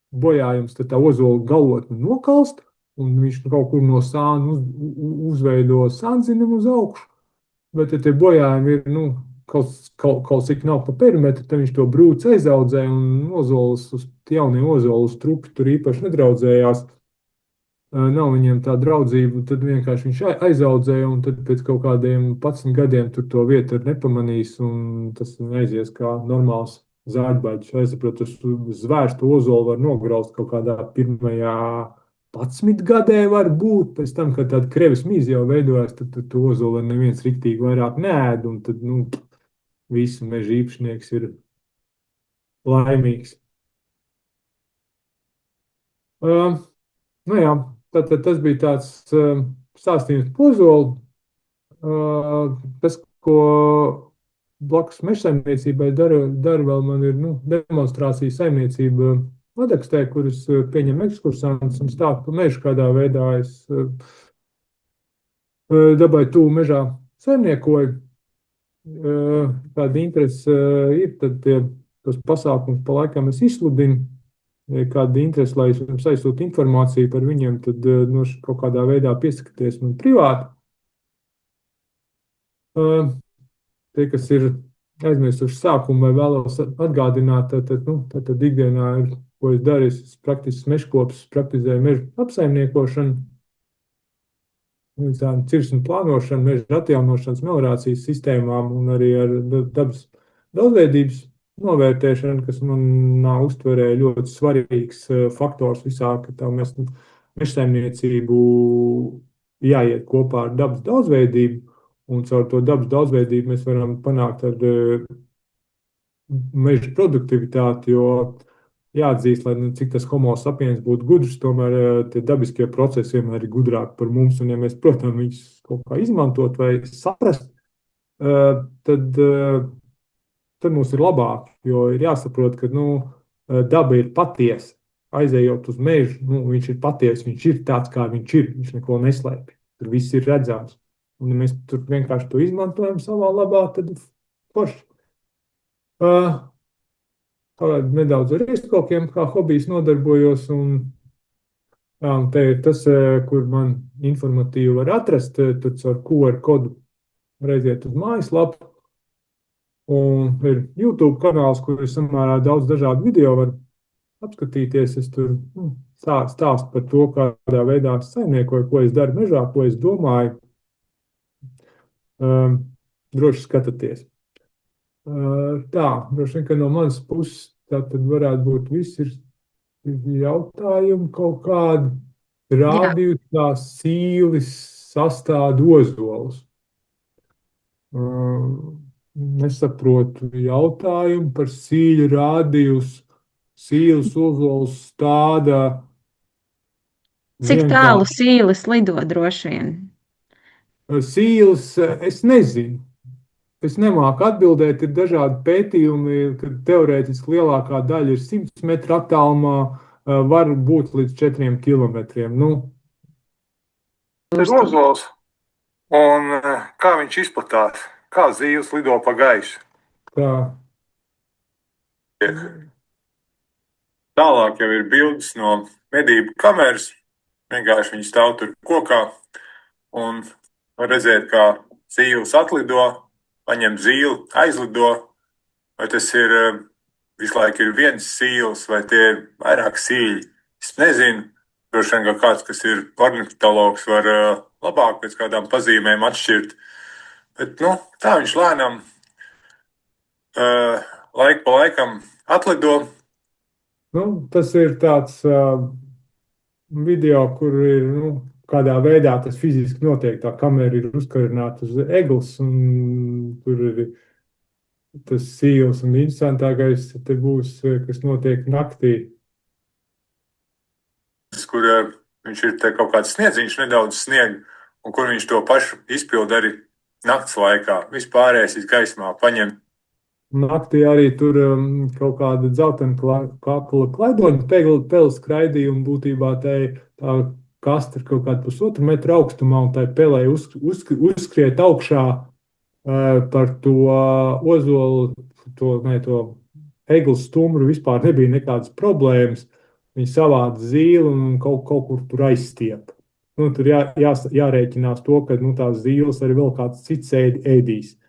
bojājums, tad tā ozola galotne nokalst, un viņš kaut kur no sāna uzveido sānzinumu uz augšu. Bet ja tie bojājumi ir kaut cik nav pa perimetru, tad viņš to brūci aizaudzē, un ozols uz jaunie ozolu strupi tur īpaši nedraudzējās. Nav viņiem tā draudzība, tad vienkārši viņš aizaudzēja, un tad pēc kaut kādiem 11 gadiem tur to vietu ir nepamanījis, un tas aizies kā normāls zāģbaļķis. Es saprotu, tas zvērstu ozolu var nograust kaut kādā pirmajā 11 gadē var būt, pēc tam, kad tāda krevis mīze jau veidojas, tad to ozolu neviens riktīgi vairāk neēd, un tad, visu meža īpašnieks ir laimīgs. Jā. Tātad tas bija tāds stāstījums par ozolu. Tas, ko blakus mežsaimniecībai dara vēl, man ir demonstrācija saimniecība Ladakstē, kuras pieņem ekskursantus un stāstu par mežu, kādā veidā es dabai tuvu mežā saimniekoju. Tāda interese ir, tad tos pasākums pa laikam es izsludinu. Ja kāda interese, lai es jums aizsūtu informāciju par viņiem, tad kaut kādā veidā piesakieties man privāti. Tie, kas ir aizmirsuši sākumu vai vēlos atgādināt, tad ikdienā ir, ko es daru, es praktisks mežkopis, praktizēju mežu apsaimniekošanu, cirsmu plānošanu, meža atjaunošanas, meliorācijas sistēmām un arī ar dabas daudzveidības novērtēšana, kas manā uztverē ļoti svarīgs faktors visā, ka tā mēs mežsaimniecību jāiet kopā ar dabas daudzveidību, un caur to dabas daudzveidību mēs varam panākt ar meža produktivitāti, jo jāatzīst, lai cik tas homo sapiens būtu gudrs, tomēr tie dabiskie procesi vienmēr ir gudrāki par mums, un ja mēs, protams, viņus kaut kā izmantot vai saprast, tad, tad mums ir labāk, jo ir jāsaprot, ka daba ir patiesa. Aizejot uz mežu, viņš ir patiesa, viņš ir tāds, kā viņš ir, viņš neko neslēpj. Tur viss ir redzams. Un ja mēs tur vienkārši to izmantojam savā labā, tad forši. Nedaudz ar izkokiem, kā hobijs nodarbojos, un te ir tas, kur man informatīvi var atrast, tur caur QR kodu reiziet uz mājaslapu, un ir YouTube kanāls, kur ir samērā daudz dažādu video var apskatīties. Es tur stāstu par to, kādā veidā es saimniekoju, ko es daru mežā, ko es domāju. Droši skatāties. Tā, droši vien, ka no manas puses tā tad varētu būt viss ir jautājumi kaut kādi. Rādījus kā sīlis sastāda ozolus. Nesaprotu jautājumu par sīļu rādījus. Sīles ozols stāda. Cik tālu sīlis lido droši vien? Sīles, es nezinu. Es nemāku atbildēt, ir dažādi pētījumi, kad teorētiski lielākā daļa ir 100 metru attālumā, var būt līdz 4 kilometriem. Tas ir ozols, un kā viņš izplatās, kā zīles lido pa gaisu. Tālāk jau ir bildes no medību kameras, vienkārši viņi stāv tur kokā, un var redzēt, kā zīles atlido, paņem zīli, aizlido, vai tas ir visu laiku ir viens sīls, vai tie ir vairāk sīļi. Es nezinu, droši vien, ka kāds, kas ir ornitologs, var labāk pēc kādām pazīmēm atšķirt. Bet, tā viņš lēnām laiku pa laikam atlido. Tas ir tāds video, kur ir, kādā veidā tas fiziski notiek. Tā kamera ir uzkarināta uz egles, un tur ir tas sīls, un interesantākais te būs, kas notiek naktī. Kur viņš ir te kaut kāds sniedziņš, nedaudz sniega, un kur viņš to pašu izpilda arī nakts laikā. Vispārējais gaismā paņem. Naktī arī tur kaut kāda dzeltena kakla klaidoņa peli skraidīja, un būtībā tā kasta ir kaut kāda 1,5 metra augstumā, un tai pelē uzskriet augšā par to ozolu, to egles stumbru vispār nebija nekādas problēmas. Viņi savāda zīli un kaut kur tur aizstiep. Tur jārēķinās to, ka tās zīles arī vēl kāds cits ēdīs.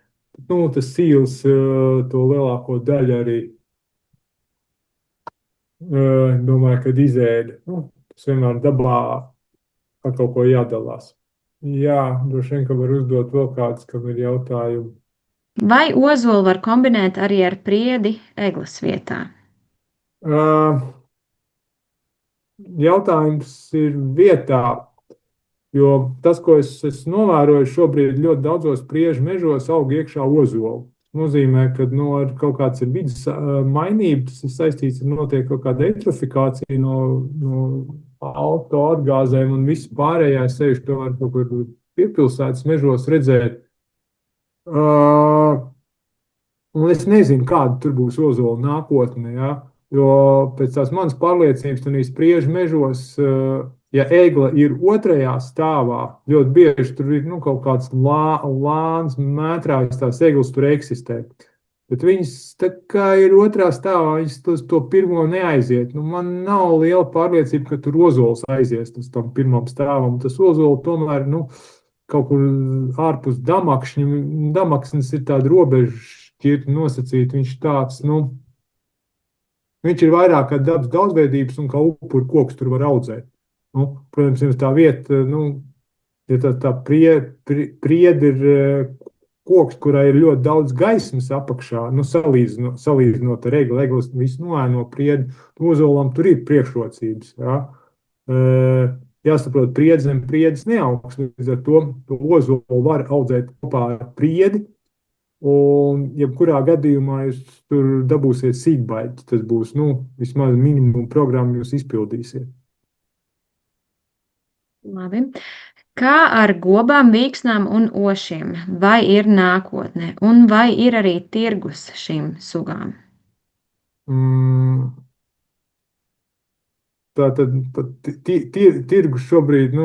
Tas sīls to lielāko daļu arī domāju, kad izēda. Tas vienmēr dabā ar kaut ko jādalās. Jā, droši vien, ka var uzdot vēl kādus, kam ir jautājumi. Vai ozolu var kombinēt arī ar priedi egles vietā? Jautājums ir vietā, jo tas, ko es novēroju šobrīd, ļoti daudzos priežu mežos aug iekšā ozolu. Nozīmē, ka ar kaut kāds ir vidas mainība, tas ir saistīts ar notiek kaut kāda eitrofikācija no autoatgāzēm un viss pārējais, sevišķi to var kaut kur piepilsētas mežos redzēt. Un es nezinu, kāda tur būs ozola nākotne, ja? Jo pēc tās manas pārliecības, tad spriežu mežos, ja egla ir otrajā stāvā, ļoti bieži tur ir kaut kāds lāns, mētrājs, tās eglas tur eksistē. Bet viņas tā kā ir otrā stāvā, viņas to pirmo neaiziet. Man nav liela pārliecība, ka tur ozols aizies uz tam pirmam stāvam. Tas ozols tomēr kaut kur ārpus damakšņa. Damaksnis ir tāda robeža šķirta nosacīta. Viņš tāds, viņš ir vairāk kā dabas daudzveidības un kā upuru koks tur var audzēt. Protams, jums tā vieta, ja tā prieda ir koks, kurā ir ļoti daudz gaismas apakšā, salīdzinot ar egli, eglis visu noēno priedu, ozolam tur ir priekšrocības. Ja? Jāsaprot, priedi zem priedes neaugs, līdz ar to ozolu var audzēt kopā ar priedi, Un, jebkurā gadījumā jūs tur dabūsiet sīkbaļķi. Tas būs, vismaz minimum programmu jūs izpildīsiet. Labi. Kā ar gobām, vīksnām un ošiem? Vai ir nākotne? Un vai ir arī tirgus šīm sugām? Mm, tā tad tirgus šobrīd,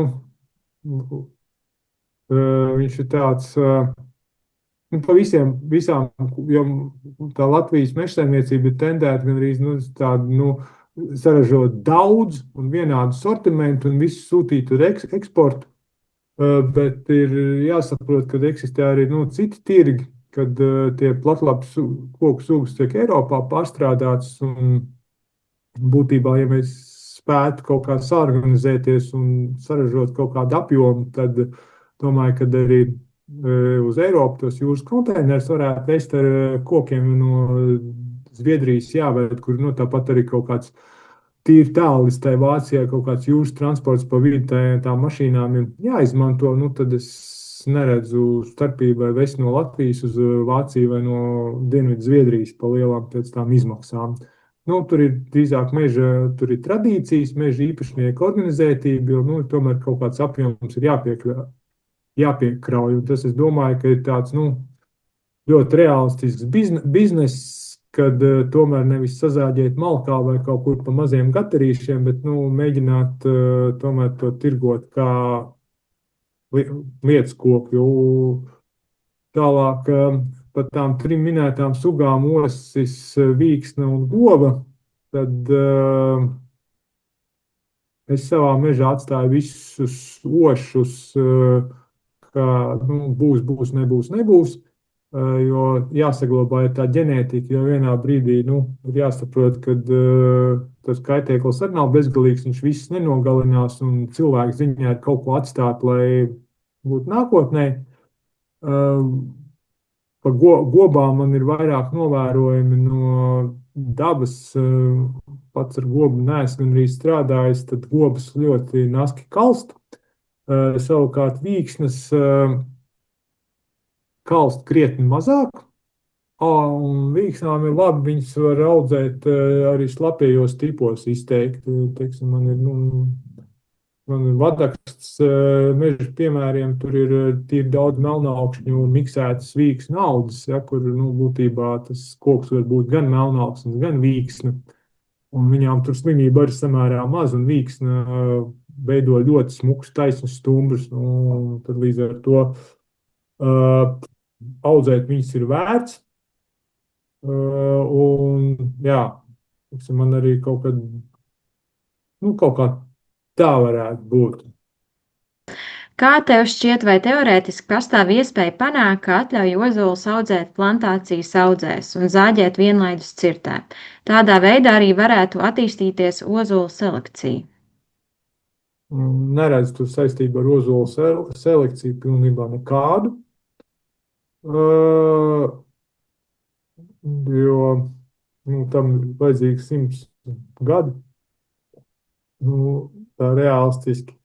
viņš ir tāds. Pa visām, jo tā Latvijas mežsaimniecība ir tendēta gandrīz tādu, saražot daudz un vienādu sortimentu un visu sūtīt uz eksportu. Bet ir jāsaprot, ka eksistē arī citi tirgi, kad tie platlapju koku sugas tiek Eiropā pārstrādātas. Būtībā, ja mēs spētu kaut kā saorganizēties un saražot kaut kādu apjomu, tad domāju, ka arī uz Eiropu tos jūras konteinerus varētu vest ar kokiem no Zviedrijas, jāved, kur tāpat arī kaut kāds tīri tālis tai Vācijai, kaut kāds jūras transports pa vidu tām mašīnām ir jāizmanto, tad es neredzu starpību vai vest no Latvijas uz Vāciju vai no Dienvidu Zviedrijas pa lielām pēc tām izmaksām. Tur ir drīzāk tur ir tradīcijas, meža īpašnieku organizētība, jo tomēr kaut kāds apjoms ir jāpiekrauj. Un tas, es domāju, ka ir tāds ļoti realistisks bizness, kad tomēr nevis sazāģēt malkā vai kaut kur pa maziem gaterīšiem, bet mēģināt tomēr to tirgot kā lietas koku. Tālāk par tām 3 minētām sugām - osis, vīksne un goba, tad es savā mežā atstāju visus ošus, kā būs, nebūs. Jo jāsaglabā tā ģenētika, jo vienā brīdī ir jāsaprot, ka tas kaitēklis arī nav bezgalīgs, viņš viss nenogalinās, un cilvēku ziņā ir kaut ko atstāt, lai būtu nākotnē. Pa gobām man ir vairāk novērojumi no dabas. Pats ar gobu neesmu gandrīz strādājis, tad gobas ļoti naski kalst. Savukārt vīksnes kalst krietni mazāk, un vīksnām ir labi, viņas var audzēt arī slapjos tipos izteikti. Teiksim, man ir vadaksts meža piemēriem, tur ir tīri daudz melnaukšņu miksētas vīksnu audzes, kur būtībā tas koks var būt gan melnauksnes, gan vīksne. Un viņām tur slimība arī samērā maz, un vīksne veido ļoti smukus, taisnus stumbrus. Tad līdz ar to audzēt viņas ir vērts. Un, jā, man arī kaut kā tā varētu būt. Kā tev šķiet, vai teorētiski pastāv iespēja panākt, ka atļauj ozolus audzēt plantācijas audzēs un zāģēt vienlaidus cirtē? Tādā veidā arī varētu attīstīties ozolu selekcija. Neredzu tur saistību ar ozolu selekciju pilnībā nekādu. Jo tam ir vajadzīgi 100 gadi. Tā realistiski.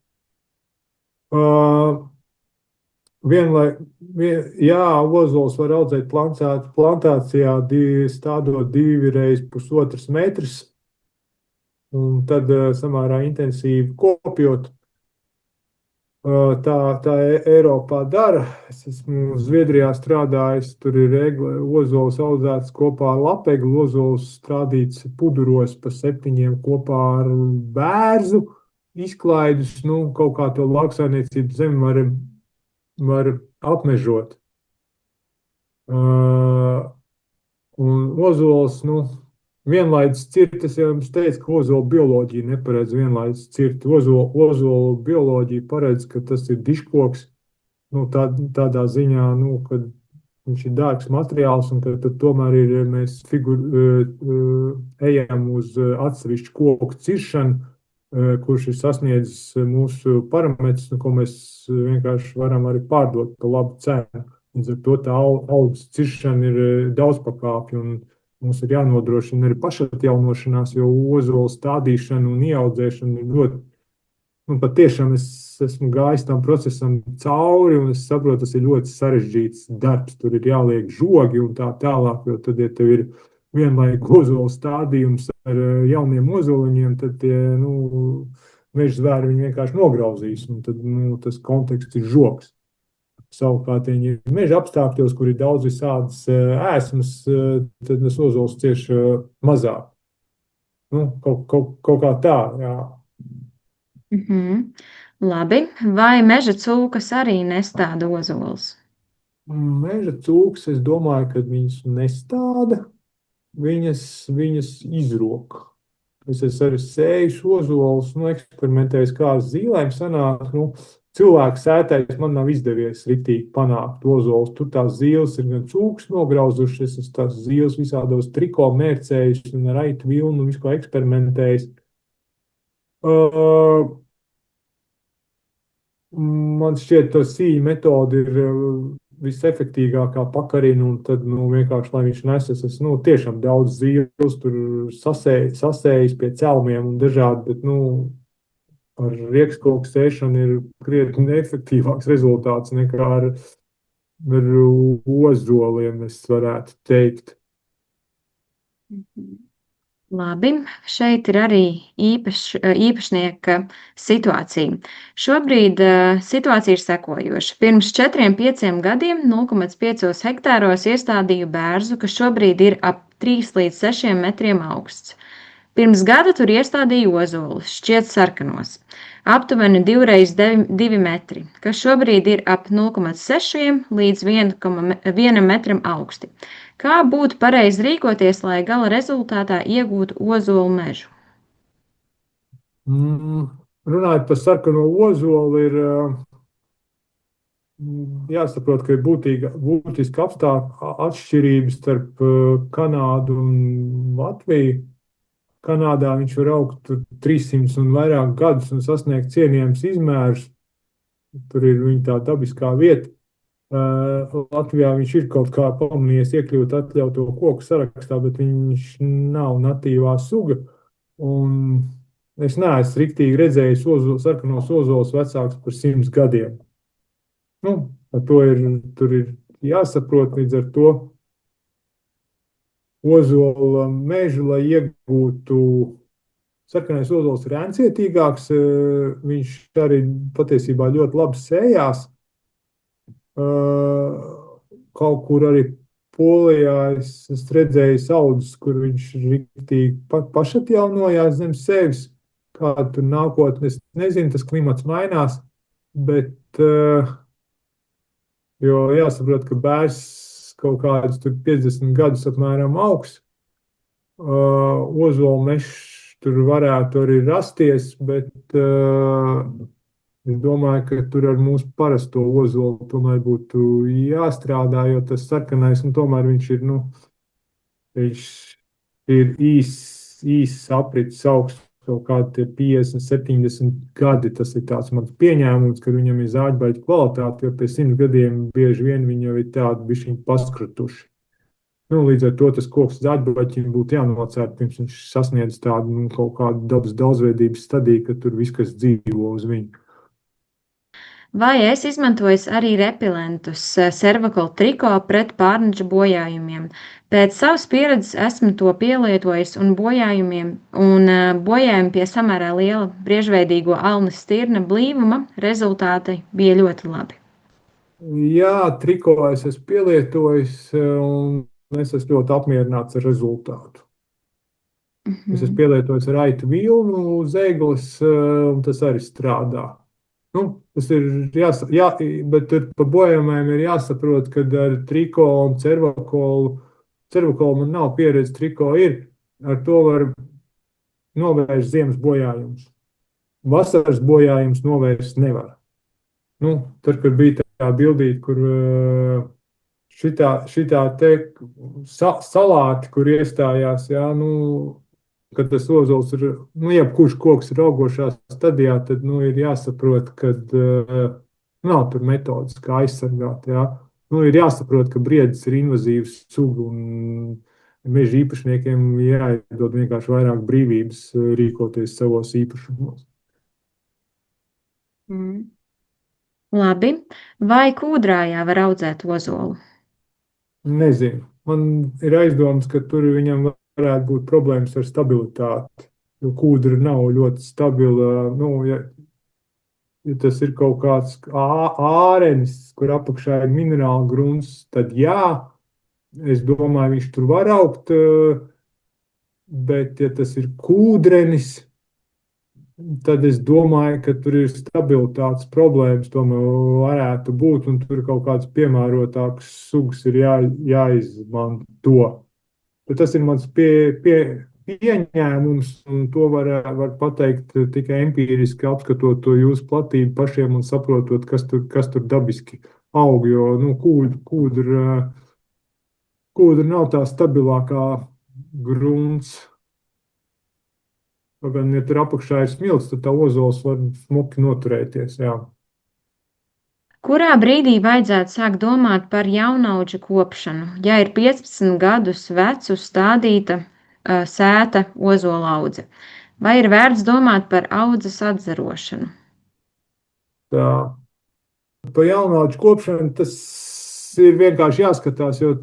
Jā, ozols var audzēt plantācijā, stādot 2 reiz 1,5 metrs, un tad samērā intensīvi kopjot. Tā Eiropā dara. Es esmu Zviedrijā strādājis, tur ir ozols audzēts kopā ar lapeglu, ozols strādīts puduros pa 7 kopā ar bērzu, izklaidus, kaut kā to lauksaimniecību zemi var apmežot. Un ozols, vienlaidus cirt, es jau jums teicu, ka ozolu bioloģija neparedz vienlaidus cirt. Ozolu bioloģija paredz, ka tas ir diškoks, tādā ziņā, kad viņš ir dārgs materiāls, un tad tomēr mēs ejam uz atsevišķu koku ciršanu, kurš ir sasniedzis mūsu parametrus, ko mēs vienkārši varam arī pārdot par labu cenu. Līdz ar to tā audzes ciršana ir daudzpakāpju, un mums ir jānodrošina arī pašatjaunošanās, jo ozolu stādīšana un ieaudzēšana ir ļoti patiešām es esmu gājis tam procesam cauri, un es saprotu, tas ir ļoti sarežģīts darbs. Tur ir jāliek žogi un tā tālāk, jo tad, ja tev ir vienlaikus ozola stādījums ar jauniem ozoliņiem, tad tie meža zvēri viņi vienkārši nograuzīs, un tad tas konteksts ir žogs. Savukārt, ja ir meža apstākļos, kur ir daudz visādas ēsmas, tad tas ozols cieš mazāk. Kaut kā tā, jā. Labi. Vai meža cūkas arī nestāda ozolus? Meža cūkas, es domāju, ka viņas nestāda, viņas izrok. Es esmu arī sējis ozolus, eksperimentējis, kā zīlēm sanāk. Cilvēku sētais man nav izdevies riktīgi panākt ozolus. Tur tās zīles ir gan cūkas nograuzušas, es tās zīles visādos triko mērcējis un ar aitu vilnu visu ko eksperimentējis. Man šķiet, ka sīņa metode ir visefektīgākā pakarina, un tad vienkārši, lai viņš nesas, es tiešām daudz zīles tur sasējis pie celmiem un dažādi, bet ar riekskoku sēšanu ir krietni efektīvāks rezultāts nekā ar ozoliem, es varētu teikt. Labi, šeit ir arī īpašnieka situācija. Šobrīd situācija ir sekojoša. Pirms 4-5 gadiem 0,5 hektāros iestādīju bērzu, kas šobrīd ir ap 3 līdz 6 metriem augsts. Pirms gada tur iestādīju ozolus, šķiet sarkanos, aptuveni 2x2 metri, kas šobrīd ir ap 0,6 līdz 1 metram augsti. Kā būtu pareizi rīkoties, lai gala rezultātā iegūtu ozolu mežu? Runājot par sarkano ozolu, ir jāsaprot, ka ir būtiska atšķirības starp Kanādu un Latviju. Kanādā viņš var augt 300 un vairāk gadus un sasniegt cienījams izmērs. Tur ir viņa tā dabiskā vieta. Latvijā viņš ir kaut kā pamanījies iekļūt atļauto koku sarakstā, bet viņš nav natīvā suga. Un es neesmu riktīgi redzējis sarkanos ozolus vecākus par 100 gadiem. Ar to tur ir jāsaprot līdz ar to. Ozola mežu, lai iegūtu, sarkanais ozols ir ēncietīgāks, viņš arī patiesībā ļoti labi sējās. Kaut kur arī Polijā es redzēju audzes, kur viņš riktīgi pašatjaunojās zem sevis. Kāda tur nākotne, es nezinu, tas klimats mainās, bet jo jāsaprot, ka bērs kaut kādus 50 gadus apmēram augs. Ozola mežs tur varētu arī rasties, bet es domāju, ka tur ar mūsu parasto ozolu tomēr būtu jāstrādā, jo tas sarkanais, tomēr viņš ir īss aprits augsts, kaut kādi 50, 70 gadi. Tas ir tāds mans pieņēmums, ka viņam ir zāģbaļķa kvalitāte, jo pie 100 gadiem bieži vien viņi jau ir tādi bišķiņi paskrutuši. Līdz ar to tas koks zāģbaļķim būtu jānocērt, pirms viņš sasniedz tādu kaut kādu dabas daudzveidības stadiju, ka tur viss, kas dzīvo uz viņu. Vai es izmantoju arī repelentus servakolu triko pret pārneģa bojājumiem? Pēc savas pieredzes esmu to pielietojis un bojājumi pie samērā liela briežveidīgo alnes stirna blīvuma rezultāti bija ļoti labi. Jā, triko es esmu pielietojis un es esmu ļoti apmierināts ar rezultātu. Es esmu pielietojis ar aitu vilnu uz egles un tas arī strādā. Tas ir bet par bojājumiem ir jāsaprot, ka ar triko un cervakolu man nav pieredze, triko ir. Ar to var novērst ziemas bojājumus. Vasaras bojājumus novērst nevar. Tad, kad bija tā bildīte, kur šitā te salāti, kur iestājās, kad tas ozols ir, jebkurš koks ir augošā stadijā, tad ir jāsaprot, ka nav tur metodas, kā aizsargāt. Ir jāsaprot, ka briedis ir invazīvs suga un meža īpašniekiem jāiedod vienkārši vairāk brīvības rīkoties savos īpašumos. Mm. Labi. Vai Kūdrājā var audzēt ozolu? Nezinu. Man ir aizdoms, ka tur viņam varētu būt problēmas ar stabilitāti. Jo kūdra nav ļoti stabila. Nu, ja tas ir kaut kāds ārenis, kur apakšā ir minerāla grunts, tad jā, es domāju, viņš tur var augt. Bet, ja tas ir kūdrenis, tad es domāju, ka tur ir stabilitātes problēmas. Tomēr varētu būt, un tur kaut kāds piemērotāks sugas ir jāizmanto. Bet tas ir mans pieņēmums, un to var pateikt tikai empīriski apskatot to jūsu platību pašiem un saprotot, kas tur dabiski aug. Jo nu, kūdra nav tā stabilākā grunts. Gan, ja tur apakšā ir smilts, tad tā ozols var smuki noturēties. Jā. Kurā brīdī vajadzētu sākt domāt par jaunaudžu kopšanu, ja ir 15 gadus vecu stādīta sēta ozola audze? Vai ir vērts domāt par audzes atzarošanu? Tā, pa jaunāču kopšanu tas ir vienkārši jāskatās, jo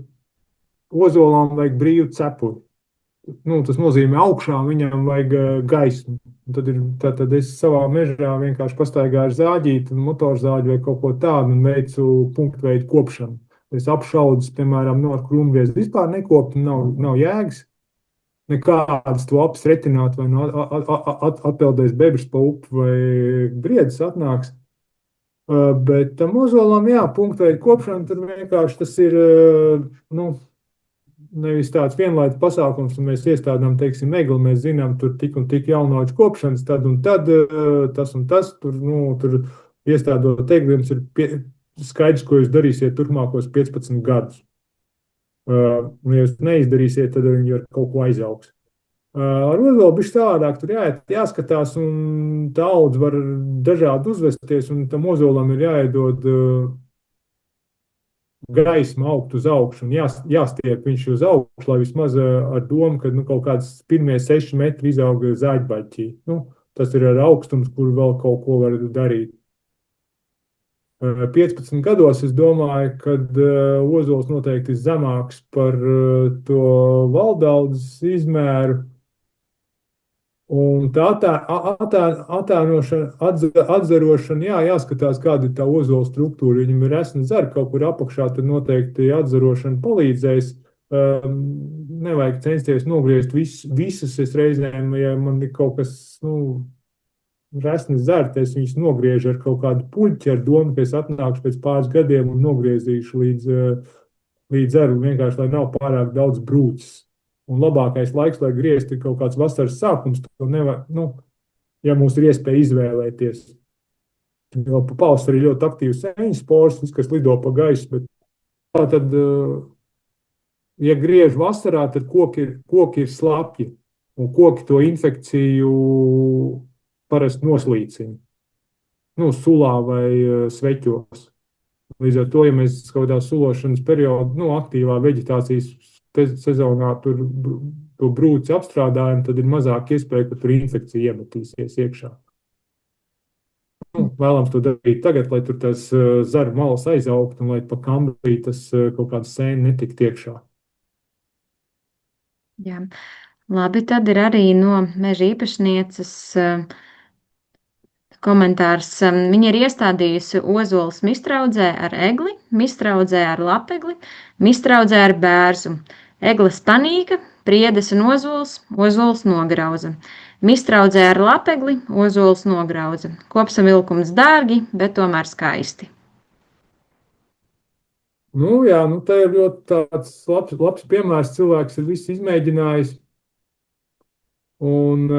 ozolām vajag brīvu cepuri. Nu, tas nozīmē, augšā viņam vajag gaismu. Tad es savā mežā vienkārši pastaigāju ar zāģīti, motorzāģi vai kaut ko tādu un veicu punktu veidu kopšanu. Es apšaudu, piemēram, no krūmvies vispār nekopu, nav jēgas. Nekādas to apsretināt, vai no atpeldēs bebrs pa upi vai briedis atnāks. Bet tam ozolam, jā, punktu veidu kopšana, tur vienkārši tas ir, nu, nevis tāds vienlaikus pasākums, un mēs iestādām, teiksim, egli, mēs zinām, tur tik un tik jaunauģu kopšanas, tad un tad tas un tas, tur iestādot egli, jums ir skaidrs, ko jūs darīsiet turpmākos 15 gadus. Ja jūs neizdarīsiet, tad viņi ar kaut ko aizaugs. Ar ozolu bišķi savādāk, tur jāskatās, un tā audze var dažādi uzvesties, un tam ozolam ir jāiedod gaisma augt uz augšu un jāstiep viņš uz augšu, lai vismaz ar domu, ka nu, kaut kāds pirmie 6 metri izauga zāģbaļķī. Nu, tas ir ar augstums, kur vēl kaut ko var darīt. 15 gados es domāju, ka ozols noteikti ir zemāks par to valdaudzes izmēru. Un tā atzarošana, jāskatās, kāda ir tā ozola struktūra. Viņam ir resna zara kaut kur apakšā, tad noteikti atzarošana palīdzēs. Nevajag censties nogriezt visas reizēm, ja man ir kaut kas, resna zara, tad es viņus nogriežu ar kaut kādu puļķi, ar domu, ka es atnākšu pēc pāris gadiem un nogriezīšu līdz zaru, vienkārši, lai nav pārāk daudz brūces. Un labākais laiks, lai griezt, ir kaut kāds vasaras sākums. Nevar, ja mums ir iespēja izvēlēties. Jo pa pavasarī ļoti aktīvs sēņu spors, kas lido pa gaisu. Bet tā tad, ja griež vasarā, tad koki ir slapji. Un koki to infekciju parasti noslīcina. Sulā vai sveķos. Līdz ar to, ja mēs kaut kādā sulošanas periodā, aktīvā veģetācijas sezonā tur to brūci apstrādājam, tad ir mazāk iespēja, ka tur infekcija iemetīsies iekšā. Vēlams to darīt tagad, lai tur tas zaru malas aizaugtu un lai pa kambrī tas kaut kāds sēni netikt iekšā. Jā. Labi, tad ir arī no meža īpašnieces komentārs. Viņa ir iestādījusi ozolas mistraudzē ar egli, mistraudzē ar lapegli, mistraudzē ar bērzu. Eglis panīka, priedes un ozols nograuza. Mistraudzē ar lapegli, ozols nograuza. Kopsavilkums dārgi, bet tomēr skaisti. Jā, tā ir ļoti tāds labs piemērs. Cilvēks ir visu izmēģinājis. Un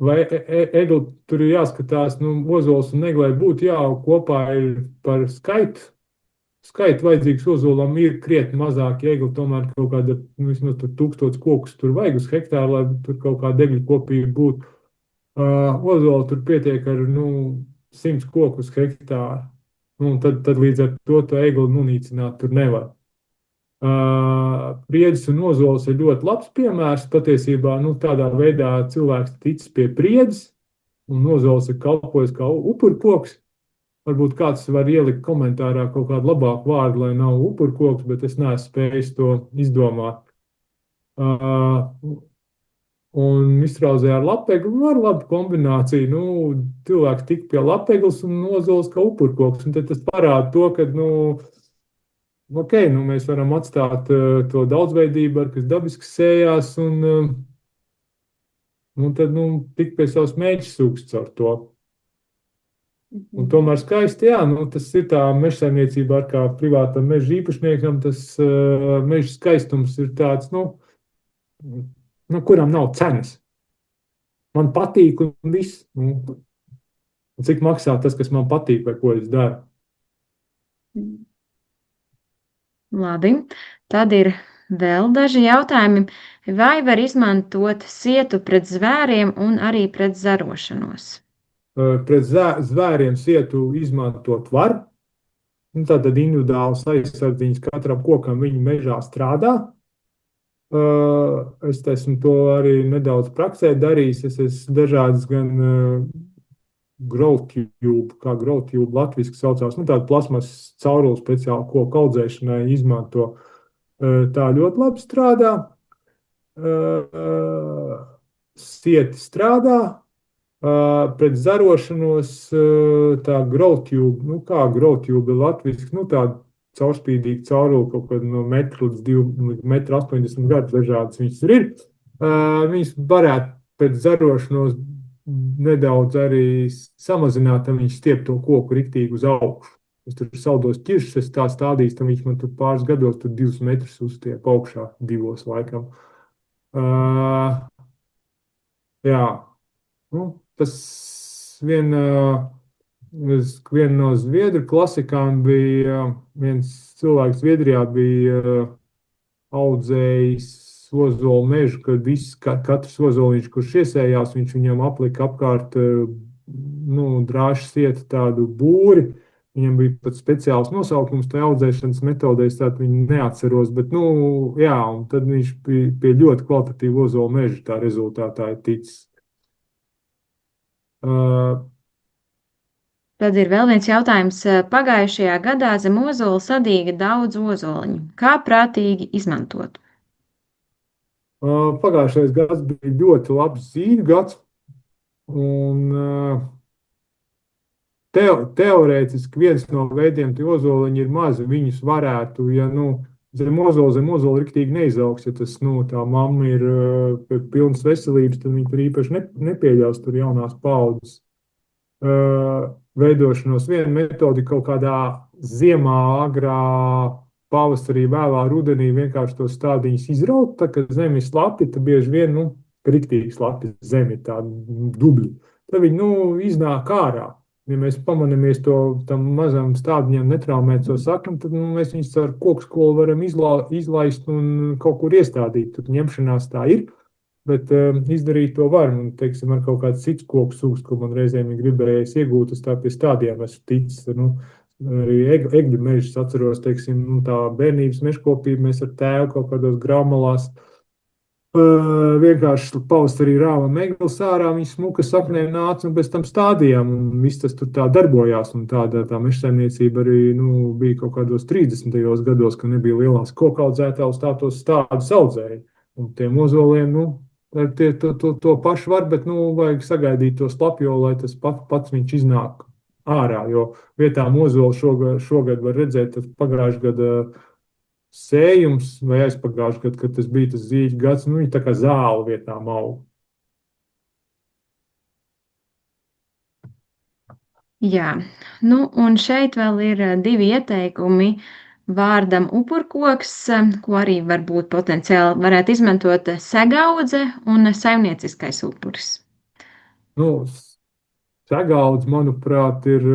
vai egli tur ir jāskatās, ozols un eglai būtu jāaug kopā ir par skaitu. Skaitu vajadzīgs ozolam ir krietni mazāk, ja egli tomēr kaut kāda, vismaz 1000 kokus tur vajag uz hektāru, lai tur kaut kāda egļu kopība būtu. Ozola tur pietiek ar 100 kokus hektāru. Tad līdz ar to egli nunīcināt tur nevar. Priedis un ozols ir ļoti labs piemērs. Patiesībā tādā veidā cilvēks tic pie priedis, un ozols ir kalpojis kā upurkoks. Varbūt kāds var ielikt komentārā kaut kādu labāku vārdu, lai nav upurkoks, bet es neesmu spējis to izdomāt. Un izstrādājot ar lapeglu, var labu kombināciju. Cilvēks tik pie lapeglas un ozols kā upurkoks. Un tad tas parāda to, ka, mēs varam atstāt to daudzveidību, kas dabiski sējās, un tad tikt pie savas mēģis sūks caur to. Un tomēr skaisti, jā, tas ir tā mežsaimniecībā, kā privātam meža īpašniekam, tas meža skaistums ir tāds, kuram nav cenas. Man patīk un viss. Cik maksā tas, kas man patīk vai ko es daru? Labi, tad ir vēl daži jautājumi. Vai var izmantot sietu pret zvēriem un arī pret zarošanos? Pret zvēriem sietu izmantot var. Tātad individuāls aizsardziņas katram kokam viņa mežā strādā. Es esmu to arī nedaudz praksē darījis. Es esmu dažādas gan growtube, kā growtube latviski saucās, tāda plasmas caurulu speciāli koku audzēšanai izmanto. Tā ļoti labi strādā. Sieti strādā. Pret zarošanos tā growtube, kā growtube ir latviski, tāda caurspīdīga caurula kaut kāda no 1 līdz 2,80 m gadu dažādas viņas ir. Viņas varētu pēc zarošanos nedaudz arī samazināt, tad viņš stiep to koku riktīgi uz augšu. Es tur saldos ķiršus, es tā stādīju, tad viņš man tur pāris gados 2 metrus uzstiep augšā, 2 laikam. Jā. Tas viena no zviedru klasikām bija viens cilvēks Zviedrijā bija audzējis ozolu mežu, kad katrs ozoliņš, kurš iesējās, viņš viņam aplika apkārt drāžu sieta tādu būri. Viņam bija pat speciāls nosaukums tajā audzēšanas metodē, es tādu viņu neatceros, bet, jā, un tad viņš pie ļoti kvalitatīvu ozolu mežu tā rezultātā ir ticis. Tad ir vēl viens jautājums. Pagājušajā gadā zem ozola sadīga daudz ozoliņu. Kā prātīgi izmantot? Pagājušais gads bija ļoti labs zīļu gads. Un teorētiski viens no veidiem tie ozoliņi ir mazi. Viņus varētu, ja zem ozola riktīgi neizaugs, ja tas, tā mamma ir pilnas veselības, tad viņi tur īpaši nepieļaus tur jaunās paudzes veidošanos. Viena metode kaut kādā ziemā, agrā pavasarī, vēlā rudenī vienkārši tos stādiņus izraut, tā kā zemi ir slapi, tad bieži vien, riktīgi slapi zemi ir tādi dubļi. Tad viņi, iznāk ārā. Ja mēs pamanamies tam mazam stādiņam netraumēt to sakni, tad mēs viņus ar koku skolu varam izlaist un kaut kur iestādīt. Tur ņemšanās tā ir, bet izdarīt to var. Un, teiksim, ar kaut kāds cits koku sugas, ko man reizēm ir gribējies iegūt, es tā pie stādījām esmu ticis. Arī egļu mežus atceros, teiksim, tā bērnības mežkopība, mēs ar tēvu kaut kādos graumalās vienkārši pavasarī rāvam eglis ārā, viņš smuka saknē nāca un pēc tam stādījām, un viss tas tur tā darbojās, un tā mežsaimniecība arī bija kaut kādos 30. gados, kad nebija lielās kokaudzētājs, tā tos stādus audzēja. Un tiem ozoliem, to pašu var, bet, vajag sagaidīt to slapjo, lai tas pats viņš iznāk ārā, jo vietām ozolu šogad var redzēt, tad pagājušajā gada sējums vai aizpagājušajā gadā, kad tas bija tas zīļu gads, viņi tā kā zāle vietām aug. Jā, un šeit vēl ir 2 ieteikumi vārdam upurkoks, ko arī varbūt potenciāli varētu izmantot segaudze un saimnieciskais upuris. Segaudze, manuprāt, ir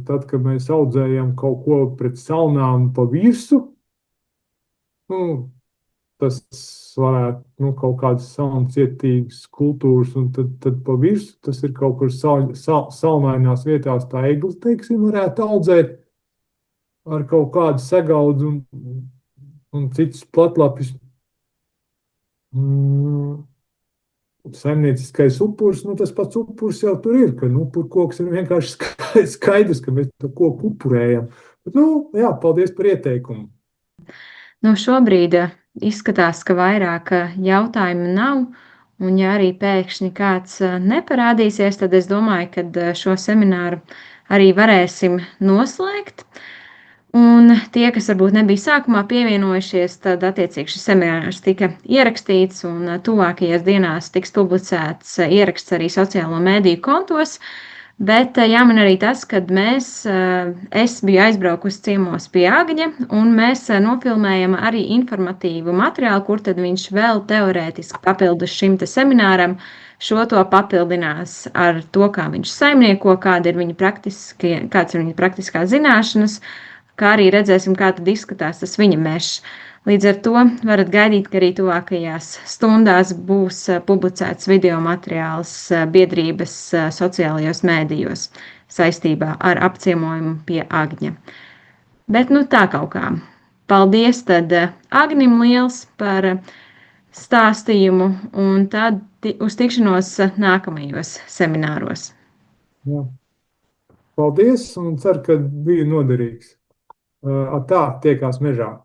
tad, kad mēs audzējam kaut ko pret salnām pa virsu. Tas varētu kaut kādas salncietīgas kultūras, un tad pa virsu tas ir kaut kur salnainās vietās tā eglis, teiksim, varētu audzēt ar kaut kādu segaudzi. un cits platlapis. Mm, Saimnieciskais upurs, tas pats upurs jau tur ir, ka upurkoks ir vienkārši skaidrs, ka mēs to koku upurējam. Bet, jā, paldies par ieteikumu. Šobrīd izskatās, ka vairāk jautājumu nav. Un, ja arī pēkšņi kāds neparādīsies, tad es domāju, ka šo semināru arī varēsim noslēgt. Un tie, kas varbūt nebija sākumā pievienojušies, tad attiecīgi šis seminārs tika ierakstīts un tuvākajās dienās tiks publicēts ieraksts arī sociālo mēdīju kontos. Bet jāmin arī tas, ka es biju aizbraukusi ciemos pie Agņa, un mēs nofilmējam arī informatīvu materiālu, kur tad viņš vēl teorētiski papildus šim te semināram šo to papildinās ar to, kā viņš saimnieko, kāds ir viņa praktiskās zināšanas, kā arī redzēsim, kā tad izskatās tas viņa mežs. Līdz ar to varat gaidīt, ka arī tuvākajās stundās būs publicēts video materiāls biedrības sociālajos mēdījos saistībā ar apciemojumu pie Agņa. Bet tā kaut kā. Paldies tad Agnim liels par stāstījumu, un tad uz tikšanos nākamajos semināros. Jā. Paldies, un ceru, ka biju noderīgs. Tā tiekās mežā.